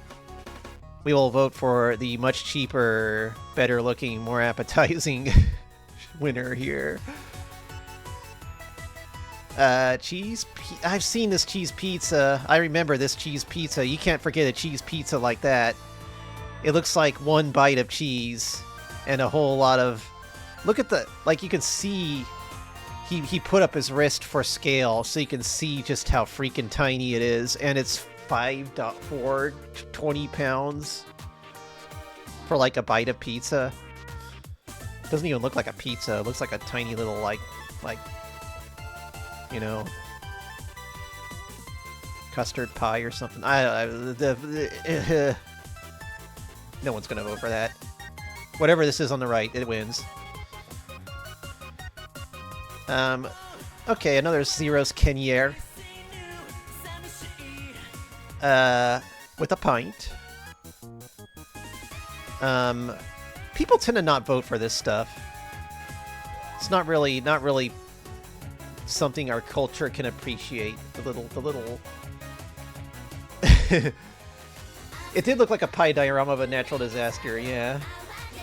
We will vote for the much cheaper, better looking, more appetizing winner here. I've seen this cheese pizza. I remember this cheese pizza. You can't forget a cheese pizza like that. It looks like one bite of cheese and a whole lot of... Look at the... Like, you can see... He put up his wrist for scale, so you can see just how freaking tiny it is. And it's $5 20 pounds for, like, a bite of pizza. It doesn't even look like a pizza. It looks like a tiny little, like, you know, custard pie or something. No one's gonna vote for that. Whatever this is on the right, it wins. Okay, another Zero's Kenier. With a pint. People tend to not vote for this stuff. It's not really something our culture can appreciate. The little It did look like a pie diorama of a natural disaster, yeah.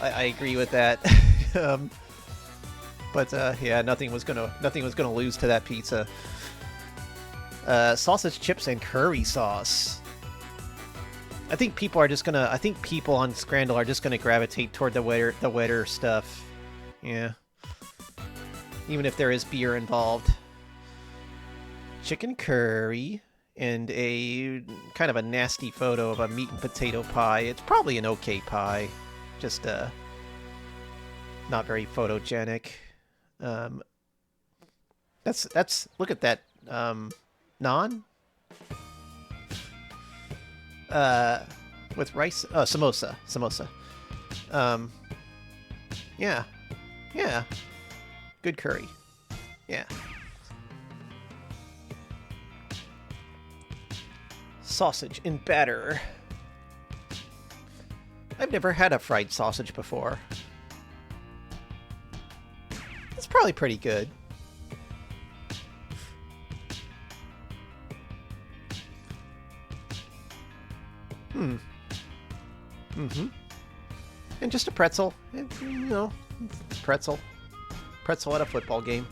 I agree with that. But yeah, nothing was gonna lose to that pizza. Sausage chips and curry sauce. I think people on Scrandle are just gonna gravitate toward the wetter stuff. Yeah. Even if there is beer involved. Chicken curry and a kind of a nasty photo of a meat and potato pie. It's probably an okay pie. Just not very photogenic. That's look at that naan with rice. Oh, samosa. Yeah, good curry. Yeah. Sausage in batter. I've never had a fried sausage before. It's probably pretty good. And just a pretzel. You know, pretzel. Pretzel at a football game.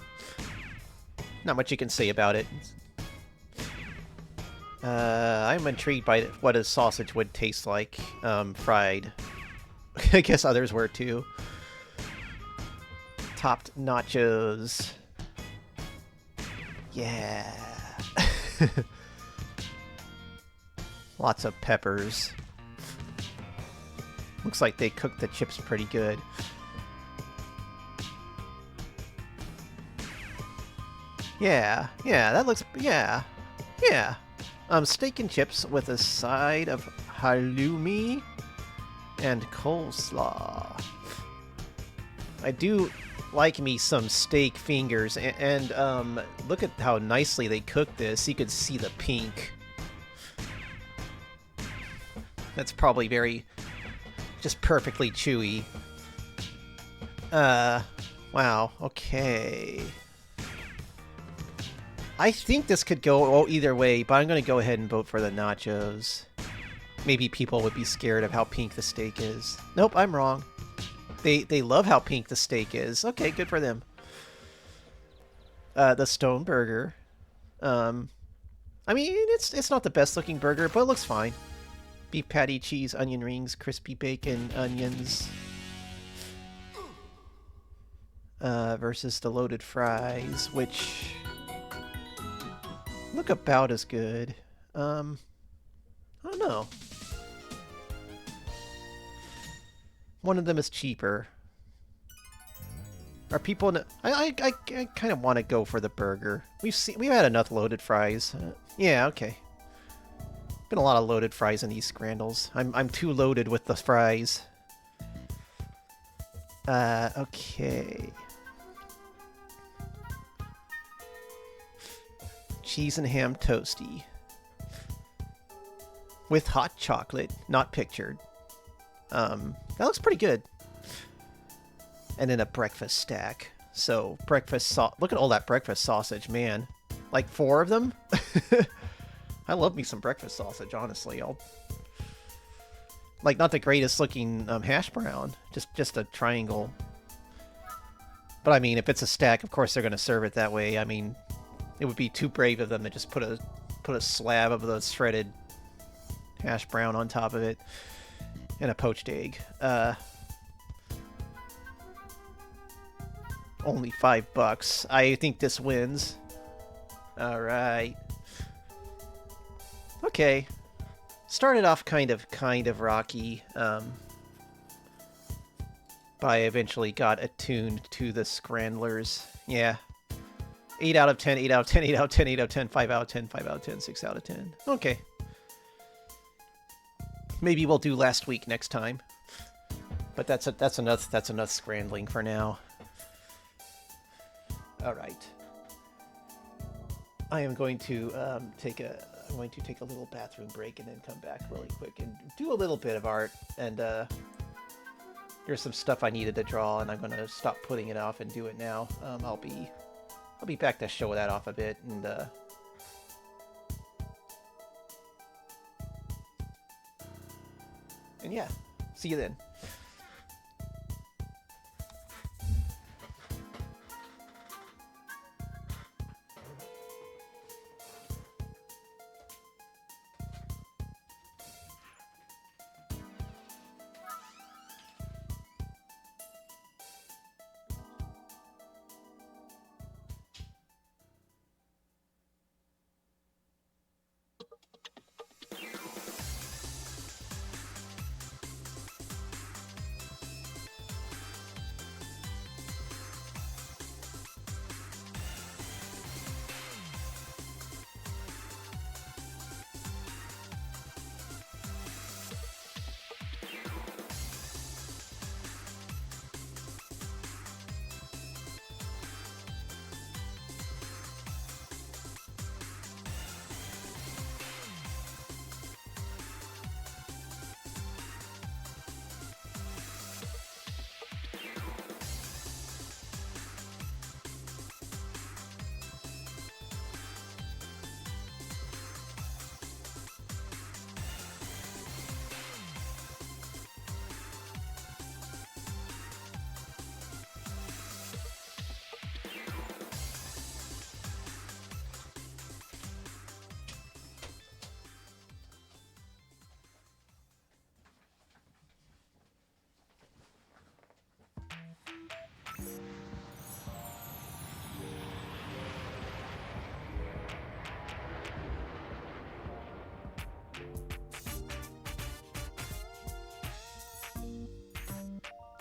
Not much you can say about it. I'm intrigued by what a sausage would taste like, fried. I guess others were too. Topped nachos. Yeah. Lots of peppers. Looks like they cooked the chips pretty good. Yeah, that looks... Yeah. Steak and chips with a side of halloumi and coleslaw. I do like me some steak fingers, and look at how nicely they cooked this. You could see the pink. That's probably just perfectly chewy. Wow, okay. I think this could go either way, but I'm going to go ahead and vote for the nachos. Maybe people would be scared of how pink the steak is. Nope, I'm wrong. They love how pink the steak is. Okay, good for them. The stone burger. I mean, it's not the best looking burger, but it looks fine. Beef patty, cheese, onion rings, crispy bacon, onions. Versus the loaded fries, which look about as good. I don't know. One of them is cheaper. Are people? I kind of want to go for the burger. We've had enough loaded fries. Yeah, okay. Been a lot of loaded fries in these scrandles. I'm too loaded with the fries. Okay. Cheese and ham toasty. With hot chocolate, not pictured. That looks pretty good. And then a breakfast stack. So, look at all that breakfast sausage, man. Like 4 of them? I love me some breakfast sausage, honestly. Like, not the greatest looking hash brown. Just a triangle. But I mean, if it's a stack, of course they're going to serve it that way. I mean, it would be too brave of them to just put a slab of the shredded hash brown on top of it. And a poached egg. Only $5. I think this wins. Alright. Okay. Started off kind of rocky. But I eventually got attuned to the scrandlers. Yeah. 8 out of 10, 8 out of 10, 8 out of 10, 8 out of 10, 5 out of 10, 5 out of 10, 6 out of 10. Okay. Maybe we'll do last week next time. But that's enough scrambling for now. All right. I am going to take a little bathroom break and then come back really quick and do a little bit of art. And there's some stuff I needed to draw, and I'm going to stop putting it off and do it now. I'll be back to show that off a bit, and yeah, see you then.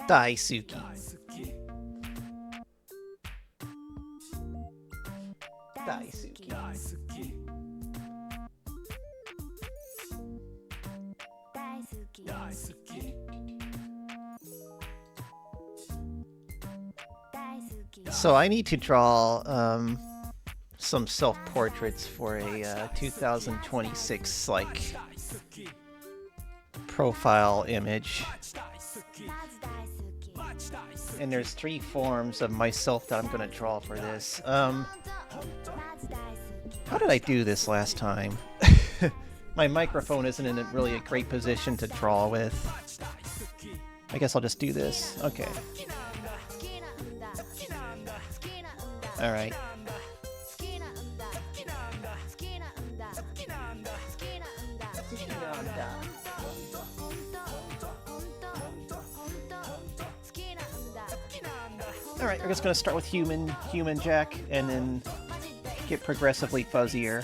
Daisuke. So I need to draw some self-portraits for a 2026 like profile image. And there's 3 forms of myself that I'm going to draw for this. How did I do this last time? My microphone isn't in really a great position to draw with. I guess I'll just do this. Okay. Alright. Alright, we're just going to start with human Jack, and then get progressively fuzzier.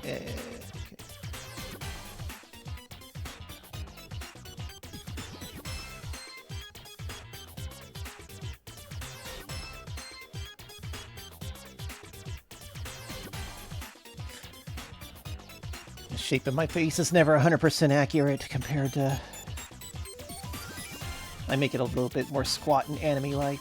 Okay. The shape of my face is never 100% accurate compared to... I make it a little bit more squat and anime-like.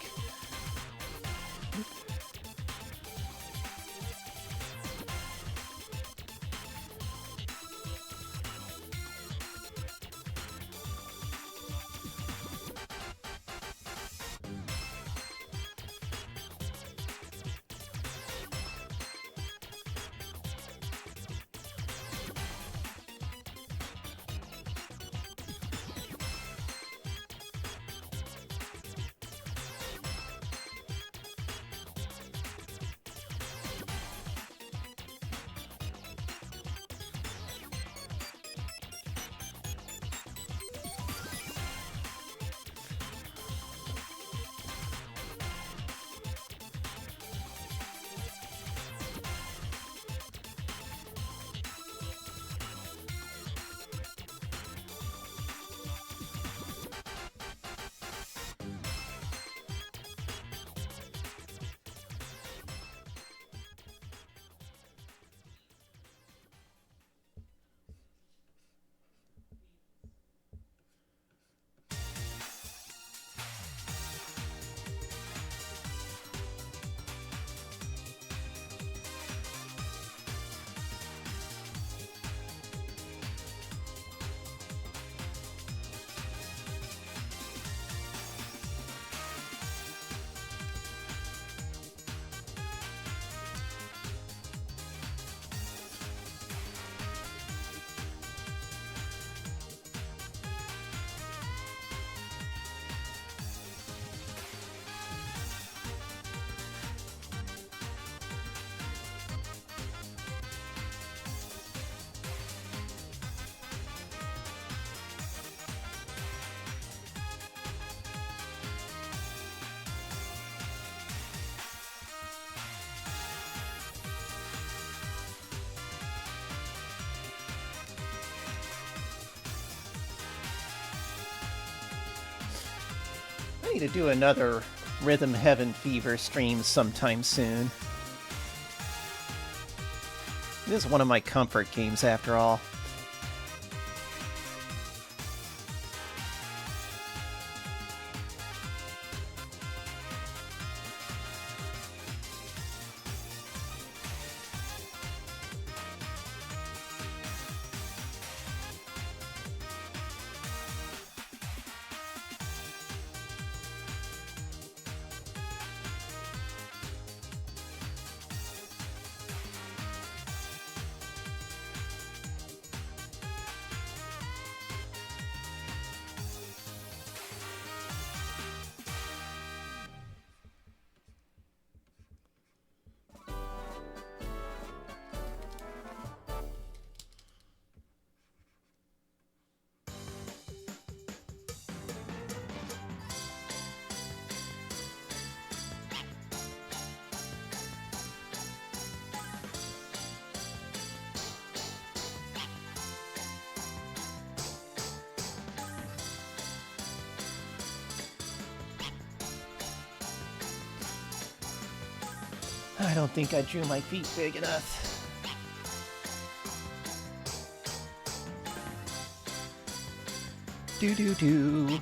I need to do another Rhythm Heaven Fever stream sometime soon. It is one of my comfort games after all. I don't think I drew my feet big enough. Do.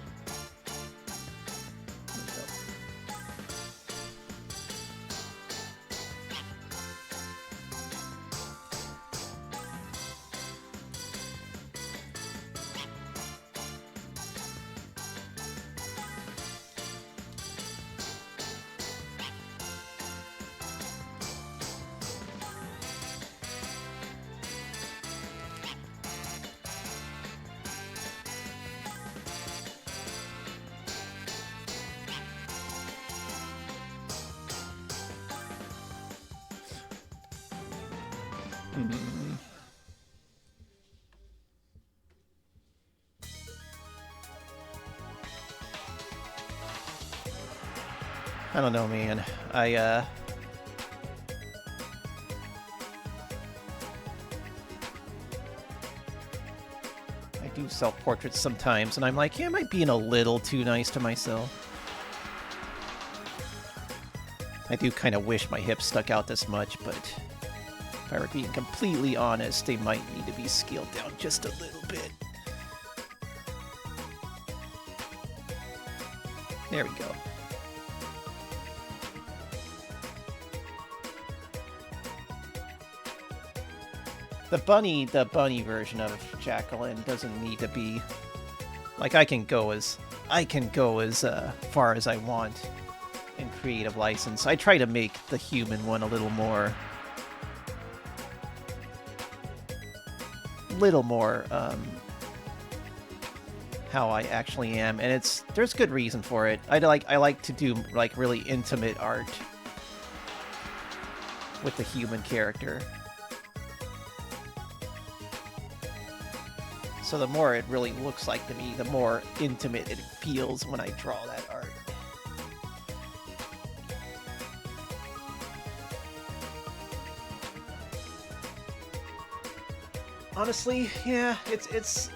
I don't know, man. I do self-portraits sometimes, and I'm like, yeah, I might be being a little too nice to myself. I do kind of wish my hips stuck out this much, but if I were being completely honest, they might need to be scaled down just a little bit. There we go. The bunny version of Jacqueline doesn't need to be like I can go as far as I want in creative license. I try to make the human one a little more how I actually am, and there's good reason for it. I like to do like really intimate art with the human character. So the more it really looks like to me, the more intimate it feels when I draw that art. Honestly, yeah, it's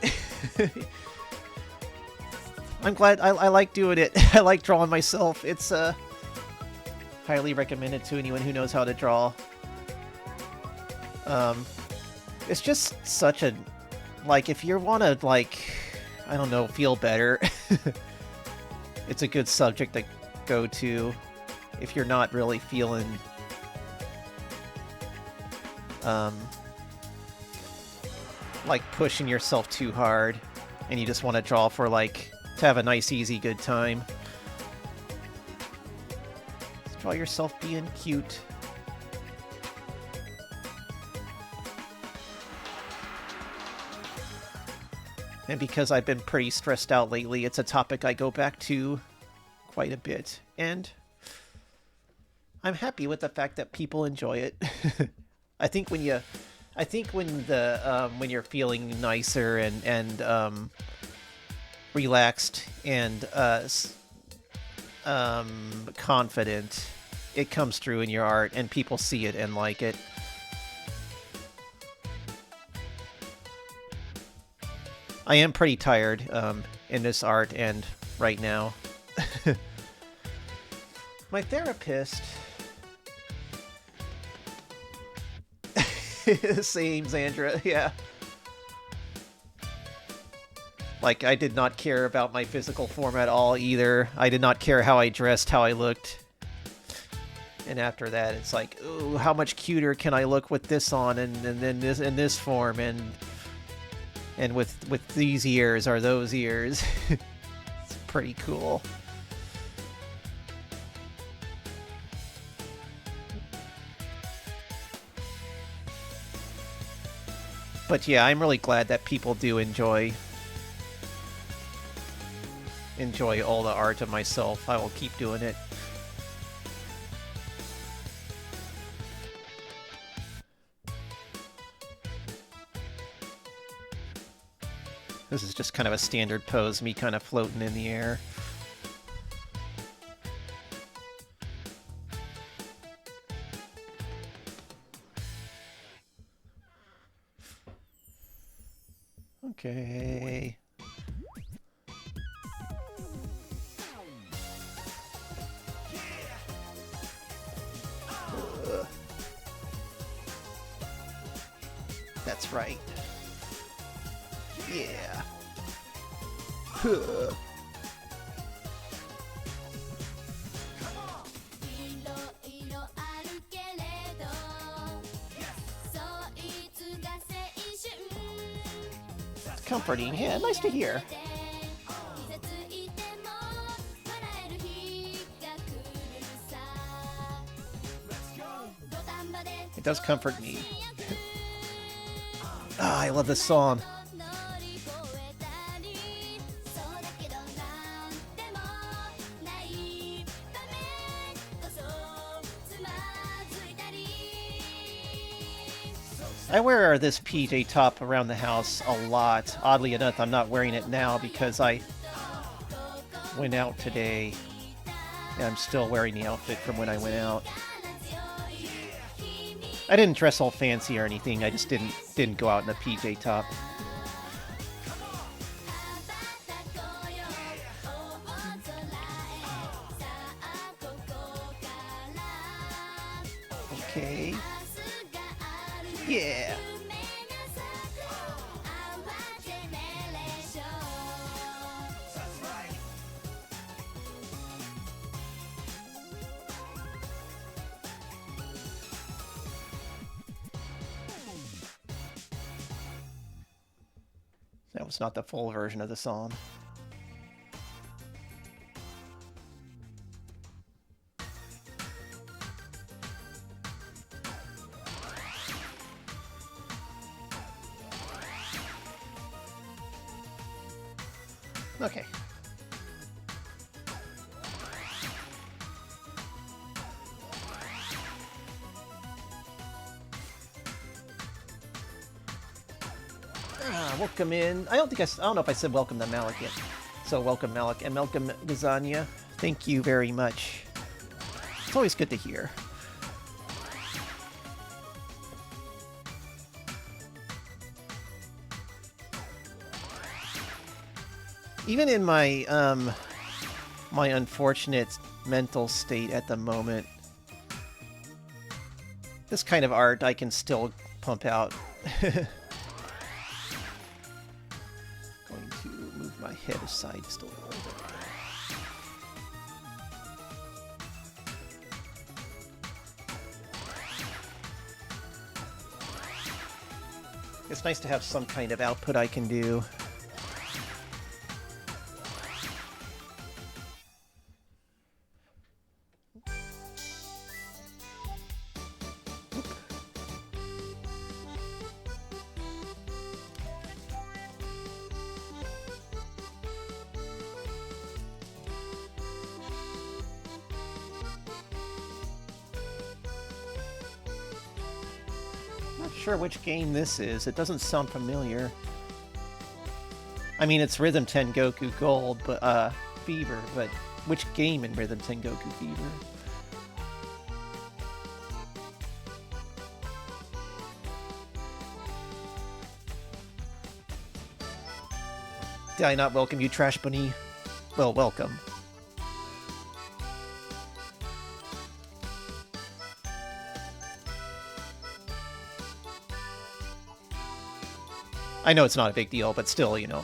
I'm glad I like doing it. I like drawing myself. It's highly recommended to anyone who knows how to draw. It's just such a like, if you want to, like, I don't know, feel better, it's a good subject to go to if you're not really feeling, like, pushing yourself too hard, and you just want to draw for, like, to have a nice, easy, good time. Just draw yourself being cute. And because I've been pretty stressed out lately, it's a topic I go back to quite a bit. And I'm happy with the fact that people enjoy it. I think when you're feeling nicer and relaxed and confident, it comes through in your art, and people see it and like it. I am pretty tired in this art and right now. My therapist... Same, Xandra, yeah. Like, I did not care about my physical form at all either. I did not care how I dressed, how I looked. And after that, it's like, ooh, how much cuter can I look with this on and then this in this form and with these ears or those ears. It's pretty cool. But yeah, I'm really glad that people do enjoy all the art of myself. I will keep doing it. This is just kind of a standard pose, me kind of floating in the air. Okay. That's right. Yeah. Huh. Comforting. Yeah, nice to hear. It does comfort me. Ah, I love this song. I wear this PJ top around the house a lot. Oddly enough, I'm not wearing it now because I went out today. And I'm still wearing the outfit from when I went out. I didn't dress all fancy or anything. I just didn't go out in a PJ top. Okay. Yeah. That was not the full version of the song. Okay. Welcome in. I don't know if I said welcome to Malik yet. So welcome Malik and welcome Gazania. Thank you very much. It's always good to hear. Even in my my unfortunate mental state at the moment, this kind of art I can still pump out. Going to move my head aside just a little bit. It's nice to have some kind of output I can do. Sure which game this is. It doesn't sound familiar. I mean, it's Rhythm Tengoku Gold, but Fever, but which game in Rhythm Tengoku Fever? Did I not welcome you, Trash Bunny? Well, welcome. I know it's not a big deal, but still, you know,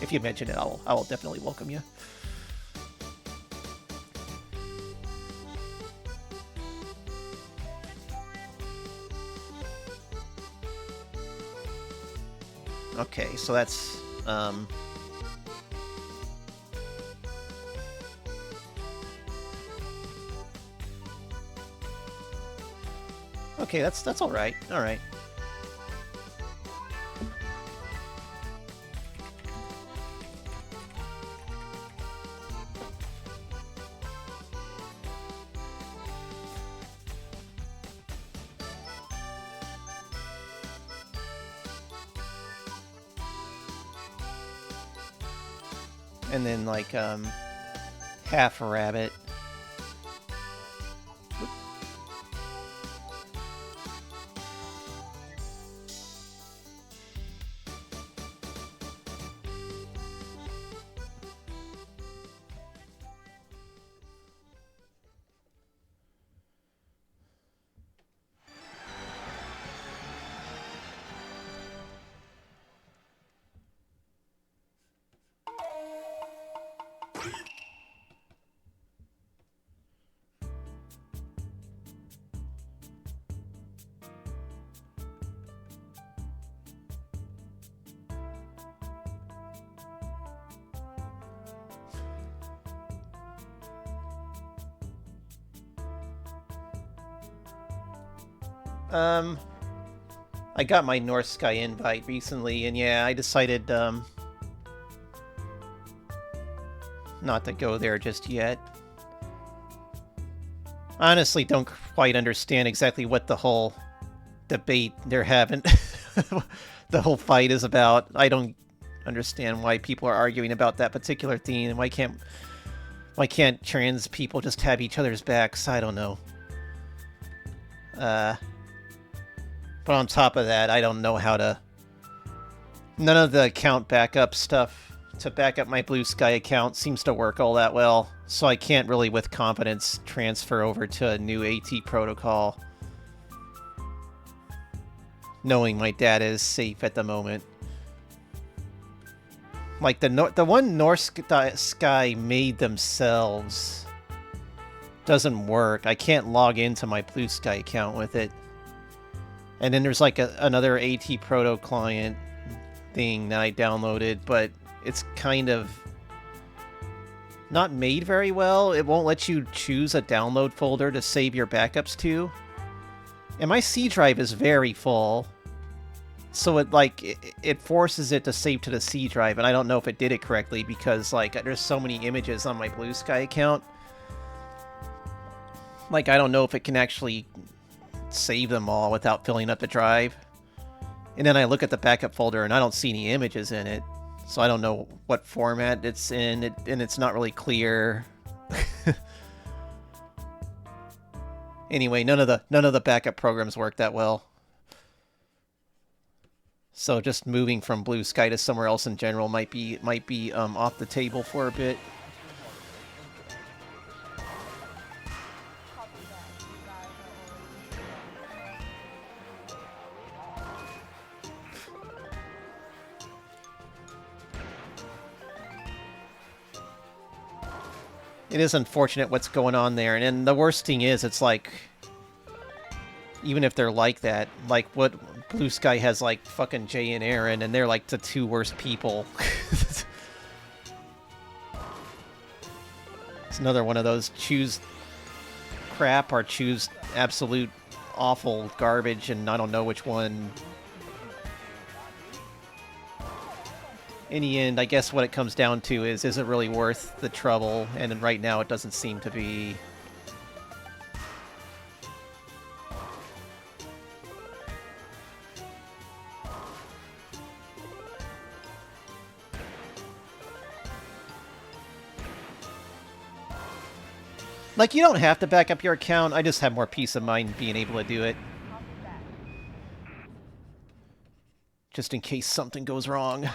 if you mention it, I'll definitely welcome you. Okay, so that's okay, that's all right. All right. And then like half a rabbit. I got my North Sky invite recently, and yeah, I decided, not to go there just yet. Honestly, don't quite understand exactly what the whole debate they're having, the whole fight is about. I don't understand why people are arguing about that particular theme, and why can't trans people just have each other's backs? I don't know. But on top of that, I don't know how to... None of the account backup stuff to back up my Blue Sky account seems to work all that well, so I can't really with confidence transfer over to a new AT protocol, knowing my data is safe at the moment. Like, the one North Sky made themselves doesn't work. I can't log into my Blue Sky account with it. And then there's like another AT Proto client thing that I downloaded, but it's kind of not made very well. It won't let you choose a download folder to save your backups to. And my C drive is very full. So it forces it to save to the C drive, and I don't know if it did it correctly because like there's so many images on my Blue Sky account. Like, I don't know if it can actually save them all without filling up the drive. And then I look at the backup folder and I don't see any images in it. So I don't know what format it's in, and it's not really clear. Anyway, none of the backup programs work that well. So just moving from Blue Sky to somewhere else in general might be off the table for a bit. It is unfortunate what's going on there, and then the worst thing is, it's like, even if they're like that, like what Blue Sky has like fucking Jay and Aaron, and they're like the two worst people. It's another one of those choose crap or choose absolute awful garbage, and I don't know which one. In the end, I guess what it comes down to is it really worth the trouble? And right now it doesn't seem to be. Like, you don't have to back up your account, I just have more peace of mind being able to do it. Just in case something goes wrong.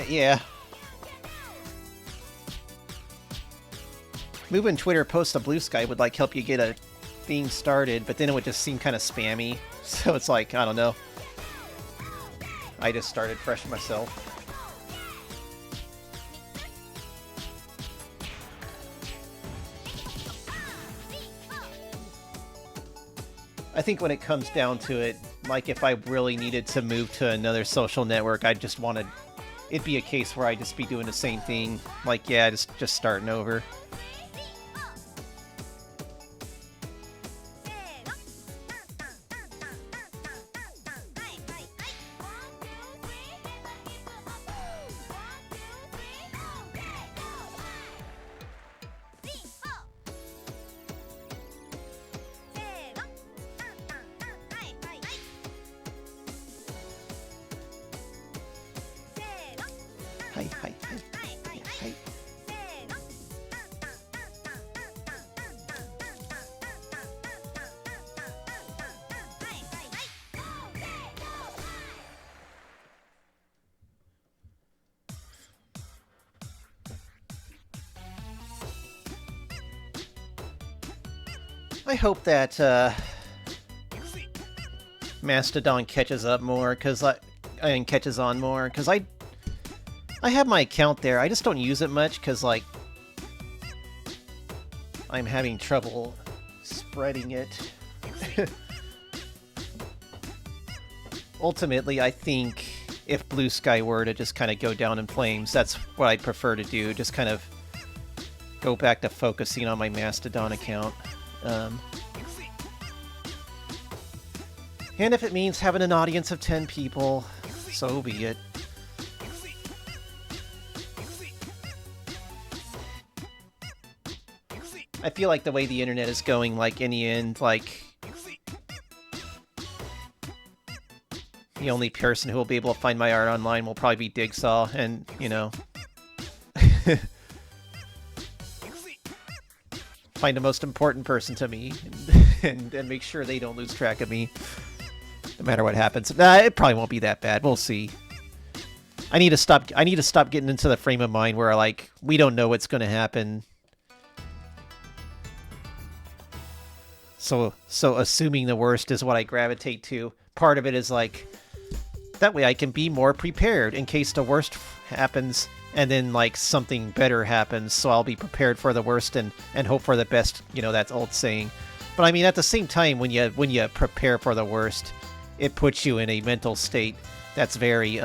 Yeah. Moving Twitter posts to Blue Sky would like help you get a thing started, but then it would just seem kind of spammy. So it's like, I don't know. I just started fresh myself. I think when it comes down to it, like if I really needed to move to another social network, I'd just want to... It'd be a case where I'd just be doing the same thing. Like, yeah, just starting over. I hope that Mastodon catches up more, and catches on more, because I have my account there. I just don't use it much, because, like, I'm having trouble spreading it. Ultimately, I think if Blue Sky were to just kind of go down in flames, that's what I'd prefer to do. Just kind of go back to focusing on my Mastodon account. And if it means having an audience of 10 people, so be it. I feel like the way the internet is going, like, in the end, like, the only person who will be able to find my art online will probably be Digsaw, and, you know, find the most important person to me, and make sure they don't lose track of me, no matter what happens. Nah, it probably won't be that bad. We'll see. I need to stop getting into the frame of mind where, like, we don't know what's going to happen. So assuming the worst is what I gravitate to. Part of it is, like, that way I can be more prepared in case the worst happens and then, like, something better happens, so I'll be prepared for the worst and hope for the best, you know, that old saying. But I mean, at the same time, when you prepare for the worst, it puts you in a mental state that's very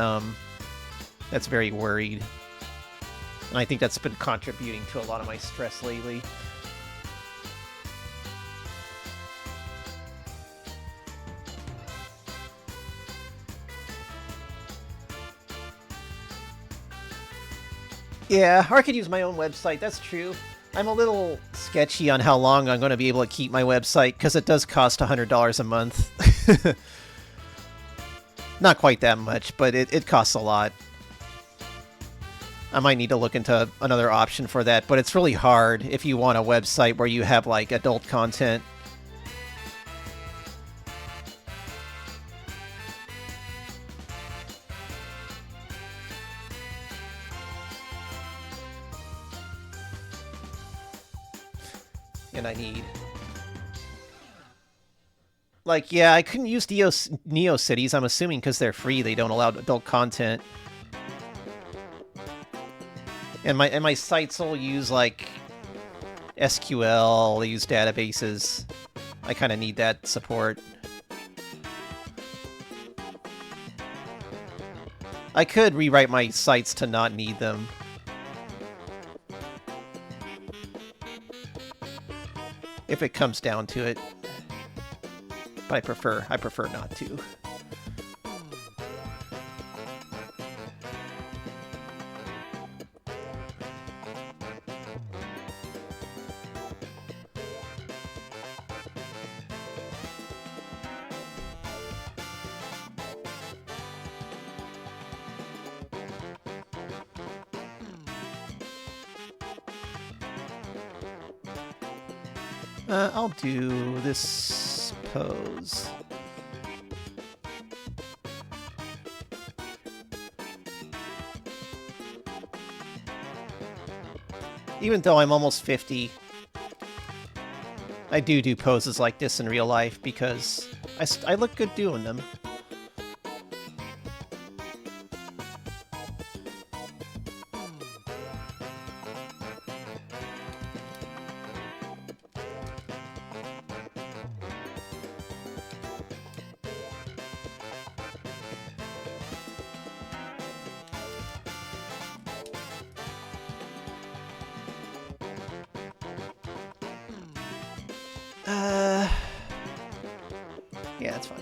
worried. And I think that's been contributing to a lot of my stress lately. Yeah, or I could use my own website, that's true. I'm a little sketchy on how long I'm going to be able to keep my website, because it does cost $100 a month. Not quite that much, but it costs a lot. I might need to look into another option for that, but it's really hard if you want a website where you have, like, adult content. And I need... Like, yeah, I couldn't use NeoCities, I'm assuming because they're free, they don't allow adult content. And my sites will use, like, SQL, they use databases. I kind of need that support. I could rewrite my sites to not need them. If it comes down to it. But I prefer not to. I'll do this pose. Even though I'm almost 50, I do poses like this in real life because I look good doing them. Yeah, that's fine.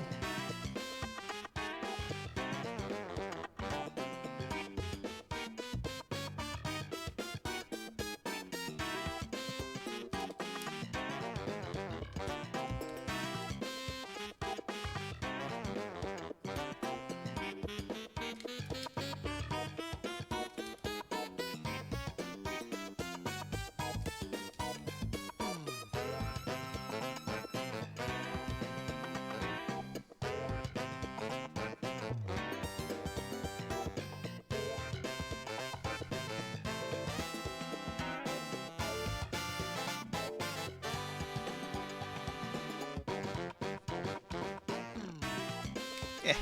Eh.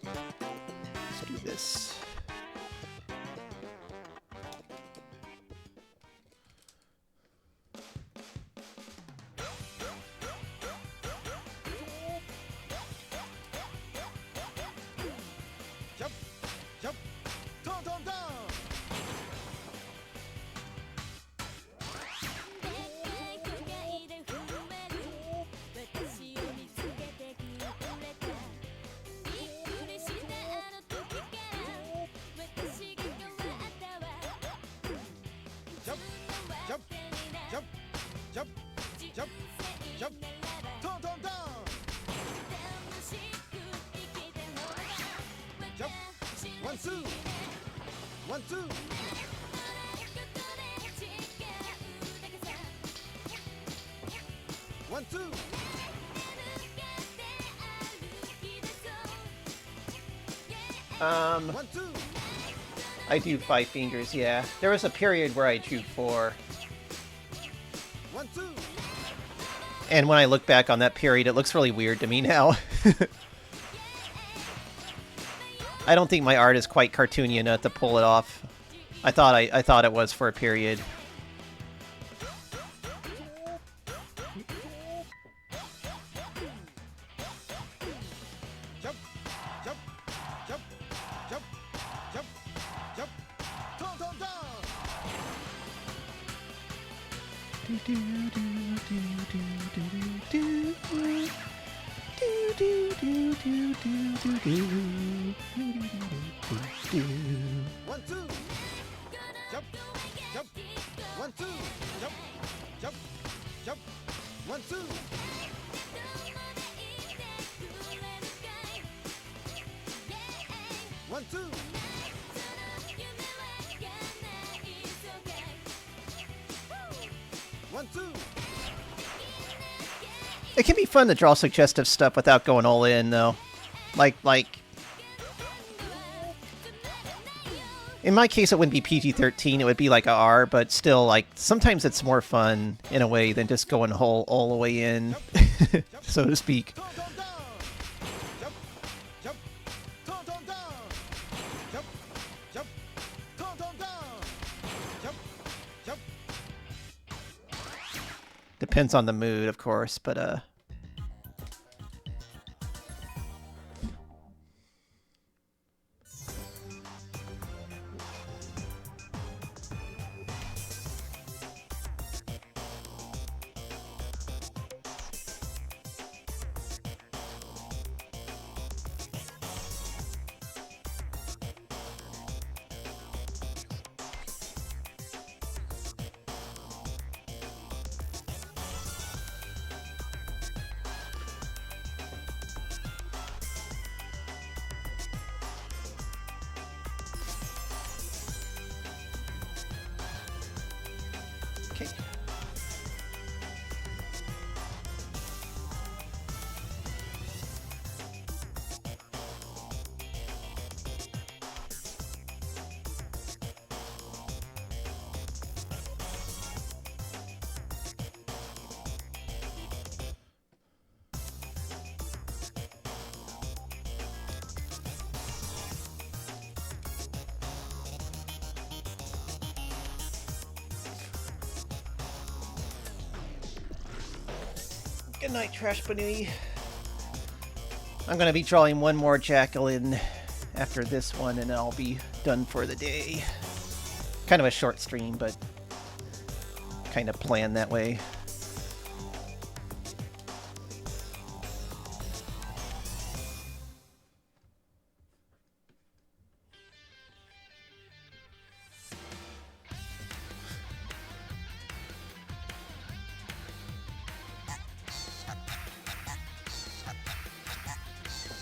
Let's do this. Jump, jump, down, down, down. Jump, jump, jump, jump, jump, jump, down, down, down. Jump, 1, 2, 1, 2. 1, 2. Um, 1, 2. I do 5 fingers, yeah. There was a period where I drew 4. 1, 2. And when I look back on that period, it looks really weird to me now. I don't think my art is quite cartoony enough to pull it off. I thought it was for a period. Jump, jump, jump, jump, jump, jump, down, down, down. One, two. Jump, jump. 1, 2. Jump, jump, jump. 1, 2. 1, 2. One, two. It can be fun to draw suggestive stuff without going all in, though. Like, in my case, it wouldn't be PG-13. It would be like a R, but still, like, sometimes it's more fun in a way than just going all the way in, so to speak. Down, down, down. Jump, jump. Down, down, down. Jump, jump. Down, down, down. Jump, jump. Depends on the mood, of course, but, okay. Good night, Trash Banui. I'm going to be drawing one more Jacqueline after this one, and I'll be done for the day. Kind of a short stream, but kind of planned that way.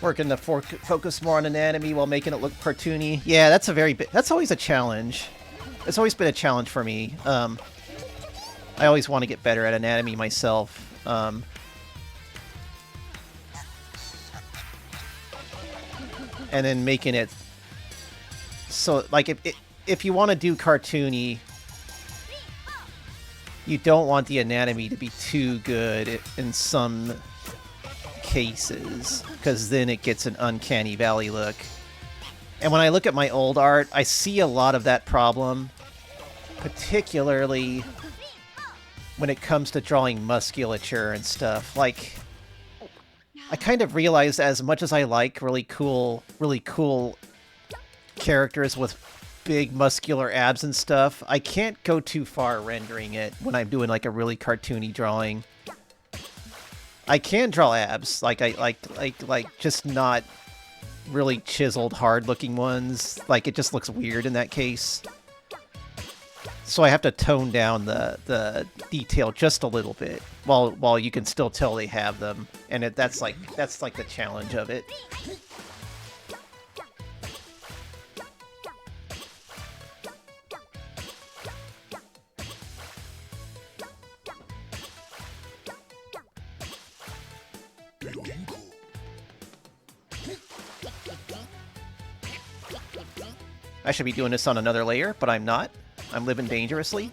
Working to focus more on anatomy while making it look cartoony. Yeah, that's a that's always a challenge. It's always been a challenge for me. I always want to get better at anatomy myself. And then making it so, like, if you want to do cartoony, you don't want the anatomy to be too good in some cases, because then it gets an uncanny valley look. And when I look at my old art, I see a lot of that problem, particularly when it comes to drawing musculature and stuff. Like, I kind of realized as much as I like really cool characters with big muscular abs and stuff, I can't go too far rendering it when I'm doing like a really cartoony drawing. I can draw abs, like just not really chiseled, hard-looking ones. Like, it just looks weird in that case. So I have to tone down the detail just a little bit, while you can still tell they have them, and that's like the challenge of it. I should be doing this on another layer, but I'm not. I'm living dangerously.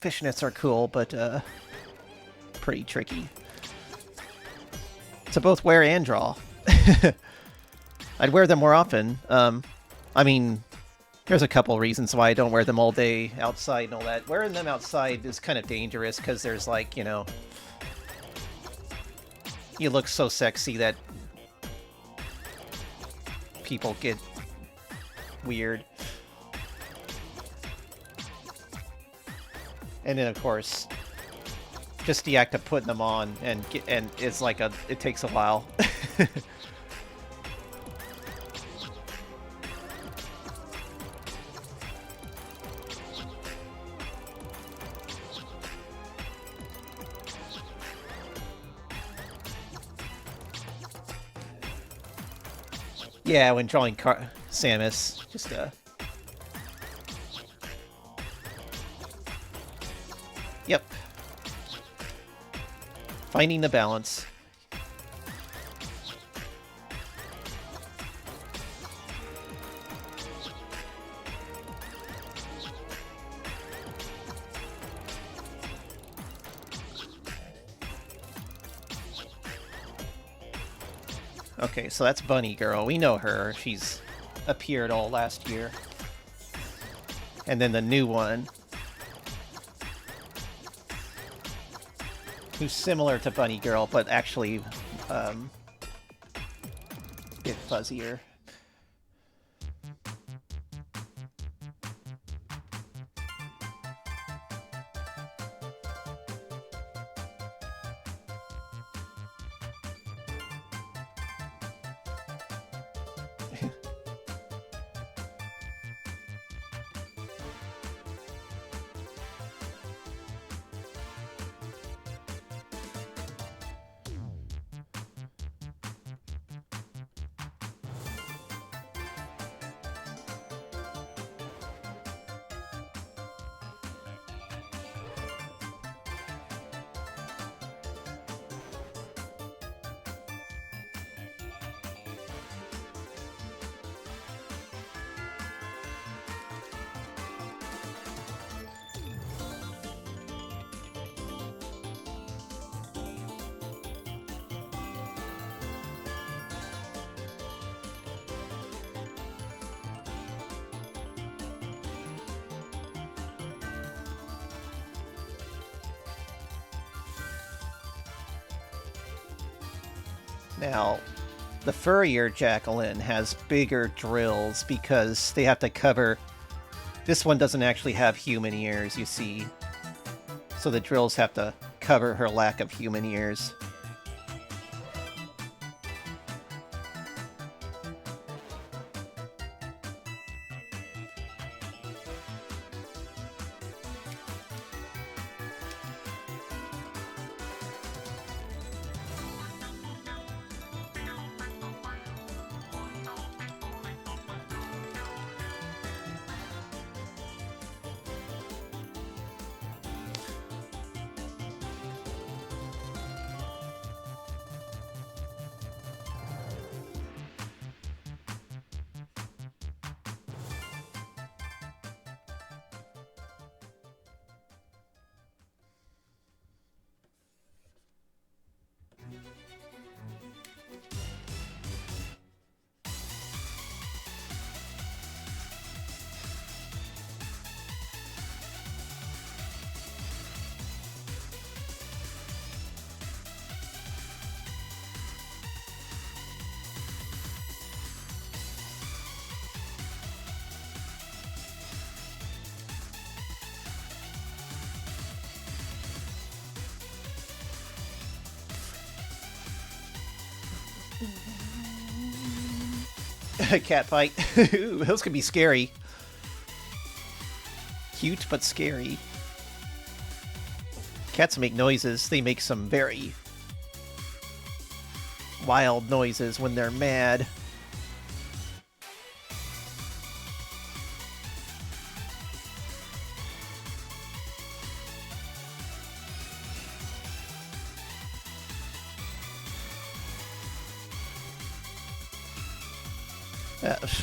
Fishnets are cool, but pretty tricky to both wear and draw. I'd wear them more often. I mean, there's a couple reasons why I don't wear them all day outside and all that. Wearing them outside is kind of dangerous because there's like, you know, you look so sexy that people get weird. And then, of course, just the act of putting them on and it's like it takes a while. Yeah, when drawing Samus, just Yep. Finding the balance. Okay, so that's Bunny Girl. We know her. She's appeared all last year. And then the new one, who's similar to Bunny Girl, but actually a bit fuzzier. Now, the furrier Jacqueline has bigger drills because they have to cover... This one doesn't actually have human ears, you see. So the drills have to cover her lack of human ears. Cat fight. Ooh, those could be scary. Cute, but scary. Cats make noises. They make some very wild noises when they're mad.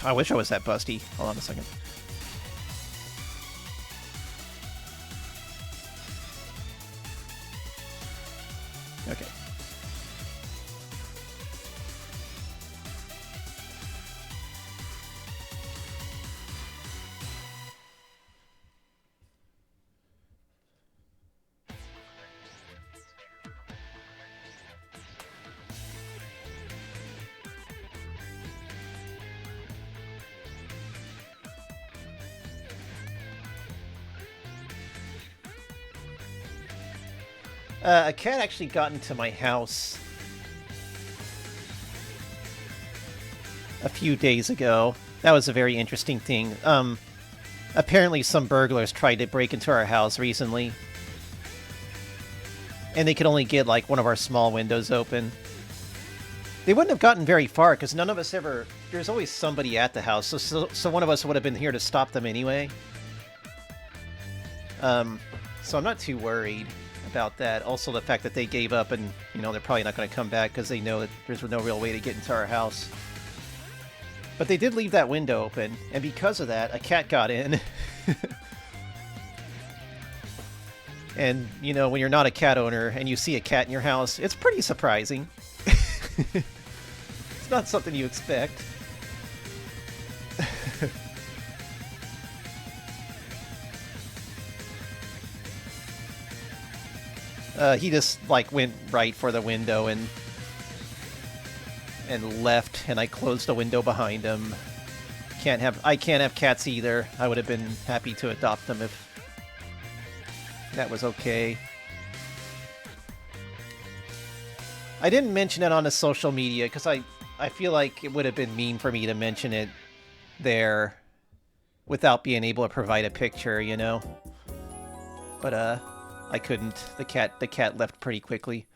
I wish I was that busty. Hold on a second. Okay. A cat actually got into my house a few days ago. That was a very interesting thing. Apparently some burglars tried to break into our house recently. And they could only get, like, one of our small windows open. They wouldn't have gotten very far, because none of us ever... There's always somebody at the house, so one of us would have been here to stop them anyway. So I'm not too worried about that. Also the fact that they gave up and, you know, they're probably not going to come back because they know that there's no real way to get into our house. But they did leave that window open, and because of that, a cat got in. And, you know, when you're not a cat owner and you see a cat in your house, it's pretty surprising. It's not something you expect. He just, like, went right for the window and left, and I closed the window behind him. I can't have cats either. I would have been happy to adopt them if that was okay. I didn't mention it on the social media because I feel like it would have been mean for me to mention it there without being able to provide a picture, you know? But, I couldn't. The cat left pretty quickly.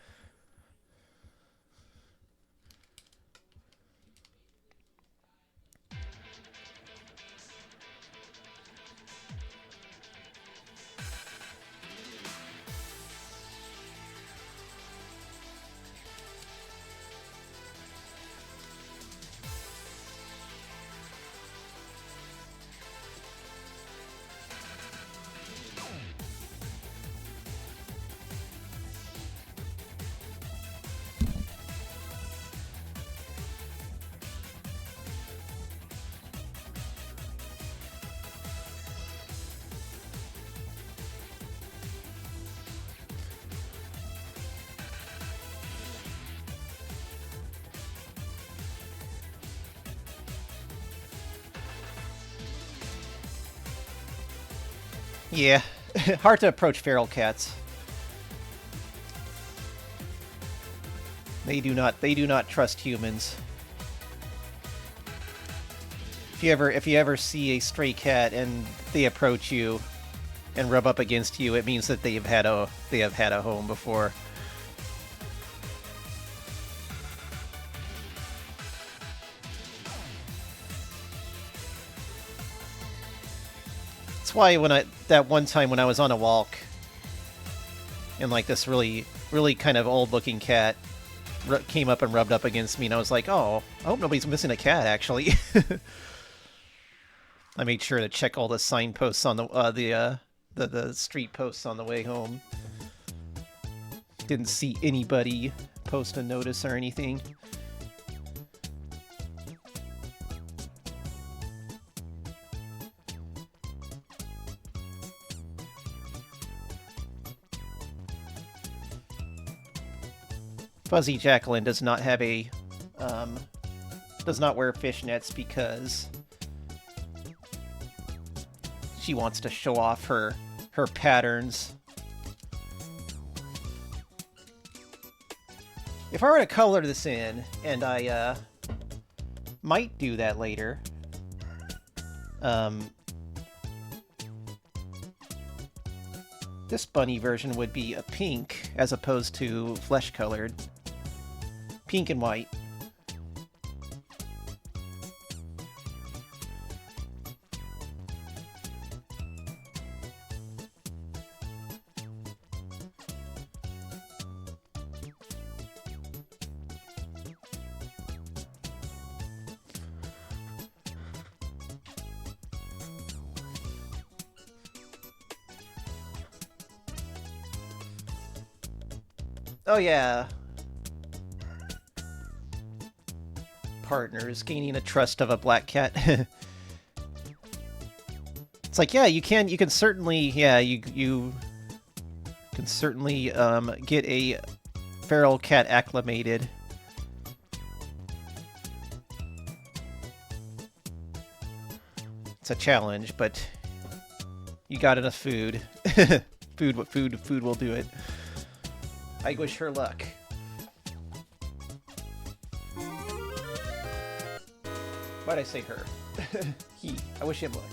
Yeah, hard to approach feral cats. They do not trust humans. If you ever see a stray cat and they approach you and rub up against you, it means that they have had a home before. That's why that one time when I was on a walk and like this really kind of old looking cat came up and rubbed up against me, and I was like, oh, I hope nobody's missing a cat, actually. I made sure to check all the signposts on the street posts on the way home. Didn't see anybody post a notice or anything. Fuzzy Jacqueline does not have a, does not wear fishnets because she wants to show off her patterns. If I were to color this in, and I might do that later, this bunny version would be a pink as opposed to flesh colored. Pink and white. Oh yeah. Partners gaining a trust of a black cat. It's like, yeah, you can certainly, yeah, you can certainly get a feral cat acclimated. It's a challenge, but you got enough food. Food will do it. I wish her luck. Why'd I say her? He. I wish him luck.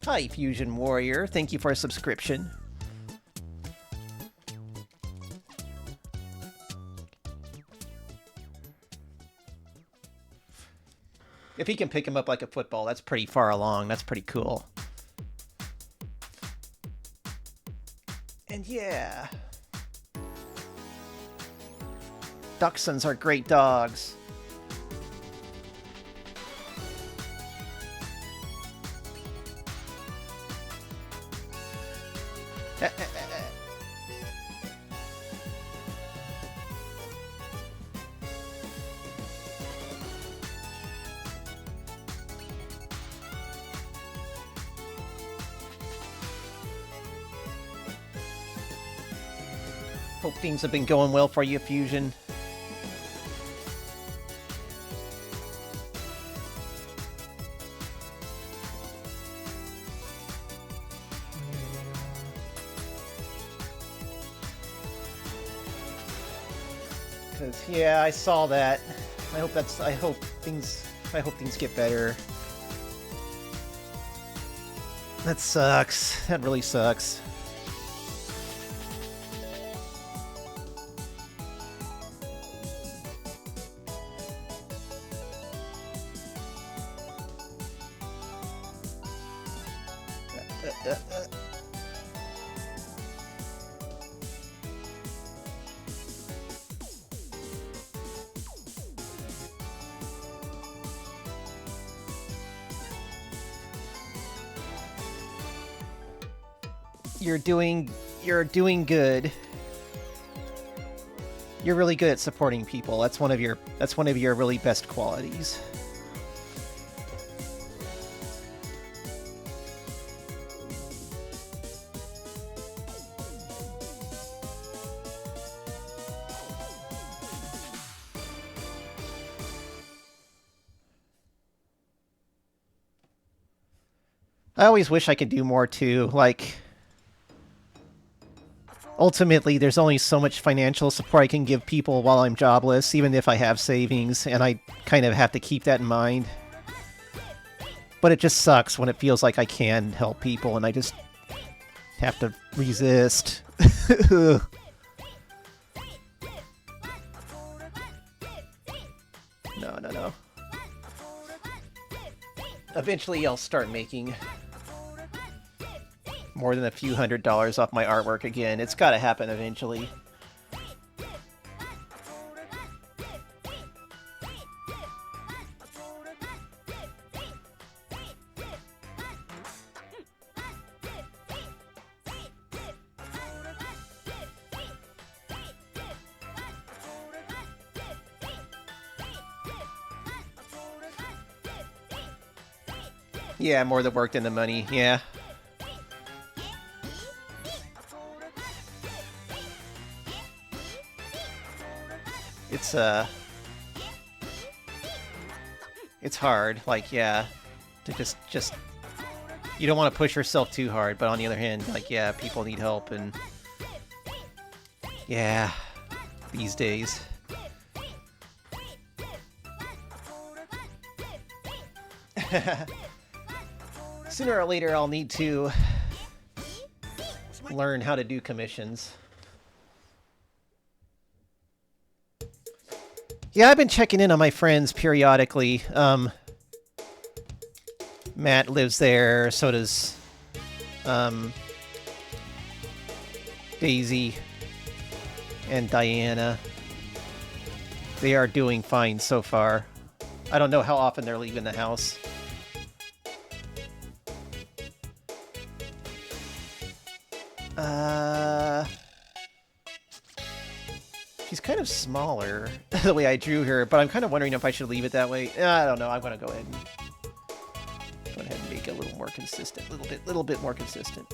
Hi, Fusion Warrior. Thank you for a subscription. If he can pick him up like a football, that's pretty far along. That's pretty cool. And yeah. Dachshunds are great dogs. Hope things have been going well for you, Fusion. Because yeah, I saw that. I hope things get better. That sucks. That really sucks. You're doing good. You're really good at supporting people. That's one of your really best qualities. I always wish I could do more too, like ultimately, there's only so much financial support I can give people while I'm jobless, even if I have savings, and I kind of have to keep that in mind. But it just sucks when it feels like I can help people, and I just have to resist. No. Eventually, I'll start making more than a few $100s off my artwork again. It's gotta happen eventually. Yeah, more the work than the money, yeah. It's hard, like, yeah, to just you don't want to push yourself too hard, but on the other hand, like, yeah, people need help, and yeah. these days. Sooner or later, I'll need to learn how to do commissions. Yeah, I've been checking in on my friends periodically. Matt lives there, so does Daisy and Diana. They are doing fine so far. I don't know how often they're leaving the house. She's kind of smaller the way I drew her, but I'm kind of wondering if I should leave it that way. I don't know. I'm gonna go ahead and make it a little more consistent, little bit more consistent.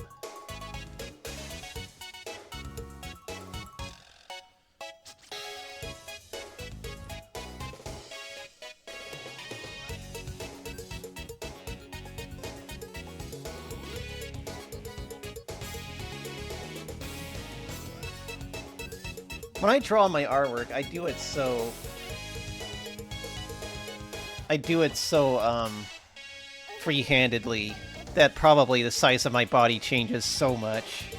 When I draw my artwork, I do it so free-handedly that probably the size of my body changes so much.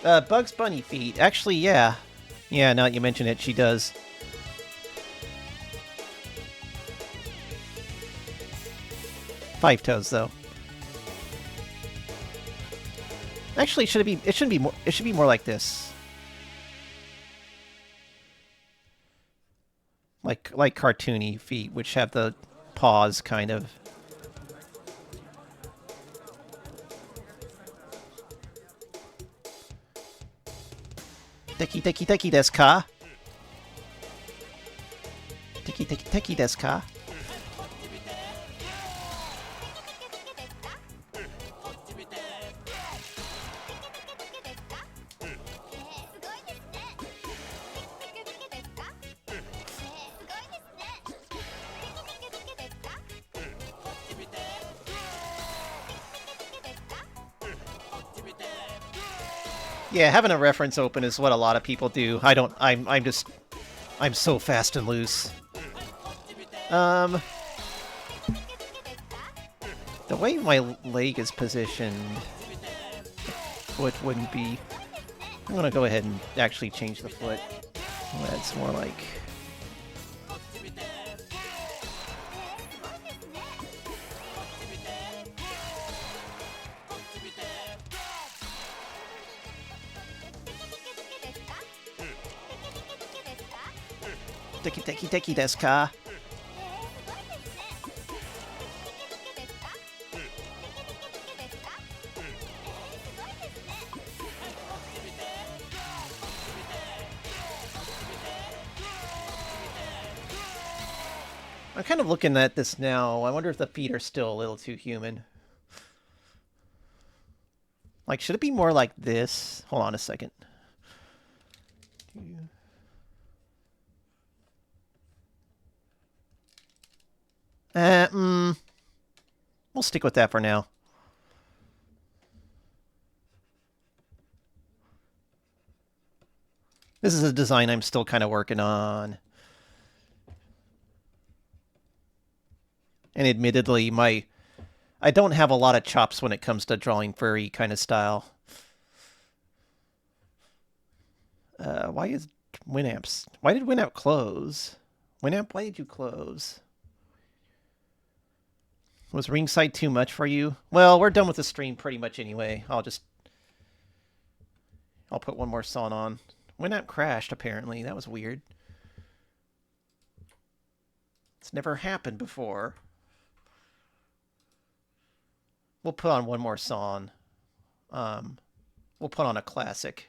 Bugs Bunny feet. Actually, yeah. Yeah, now that you mention it, she does. Five toes, though. Actually, it should be more like this. Like cartoony feet, which have the paws, kind of. Teki teki teki desu ka? Teki teki teki desu ka? Yeah, having a reference open is what a lot of people do. I'm so fast and loose. The way my leg is positioned, foot wouldn't be. I'm gonna go ahead and actually change the foot. That's more like. Teki teki teki desu ka? I'm kind of looking at this now. I wonder if the feet are still a little too human. Like, should it be more like this? Hold on a second. We'll stick with that for now. This is a design I'm still kind of working on. And admittedly, I don't have a lot of chops when it comes to drawing furry kind of style. Why did Winamp close? Winamp, why did you close? Was ringside too much for you? Well, we're done with the stream pretty much anyway. I'll put one more song on. Winamp crashed, apparently. That was weird. It's never happened before. We'll put on one more song. We'll put on a classic.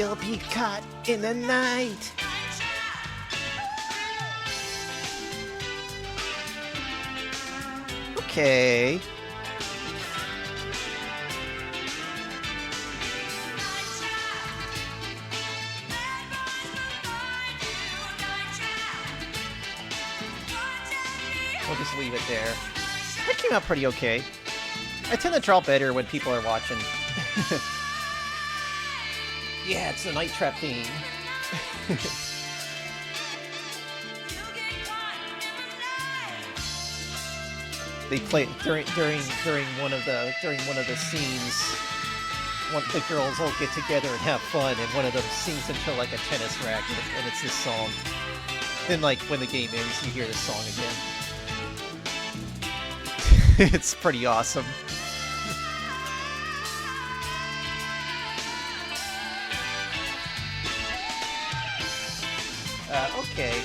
You'll be caught in the night. Okay. We'll just leave it there. That came out pretty okay. I tend to draw better when people are watching. Yeah, it's a night trap theme. They play during one of the scenes. The girls all get together and have fun, and one of them sings into like a tennis racket, and it's this song. Then, like when the game ends, you hear this song again. It's pretty awesome. Okay.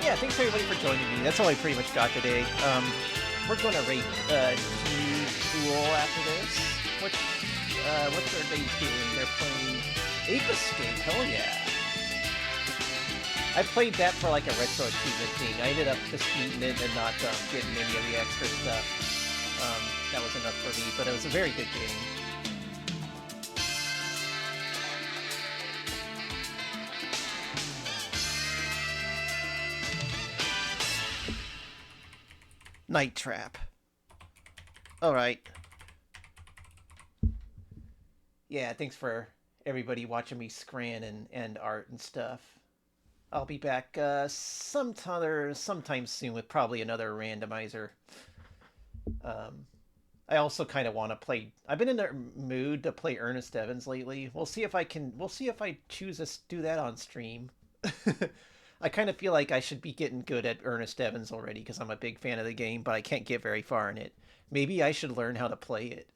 Yeah, thanks everybody for joining me. That's all I pretty much got today. We're going to rate G-Pool after this. What's their they doing? They're playing Ape Escape. Hell yeah. I played that for like a retro achievement thing. I ended up just beating it and not getting any of the extra stuff. That was enough for me, but it was a very good game. Night Trap. Alright. Yeah, thanks for everybody watching me scran and art and stuff. I'll be back sometime soon with probably another randomizer. I also kind of want to play. I've been in the mood to play Ernest Evans lately. We'll see if I can. We'll see if I choose to do that on stream. I kind of feel like I should be getting good at Ernest Evans already because I'm a big fan of the game, but I can't get very far in it. Maybe I should learn how to play it.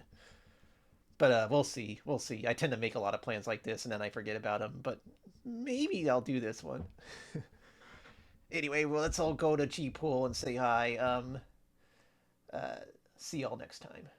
But we'll see. We'll see. I tend to make a lot of plans like this and then I forget about them. But maybe I'll do this one. Anyway, well, let's all go to G-Pool and say hi. See y'all next time.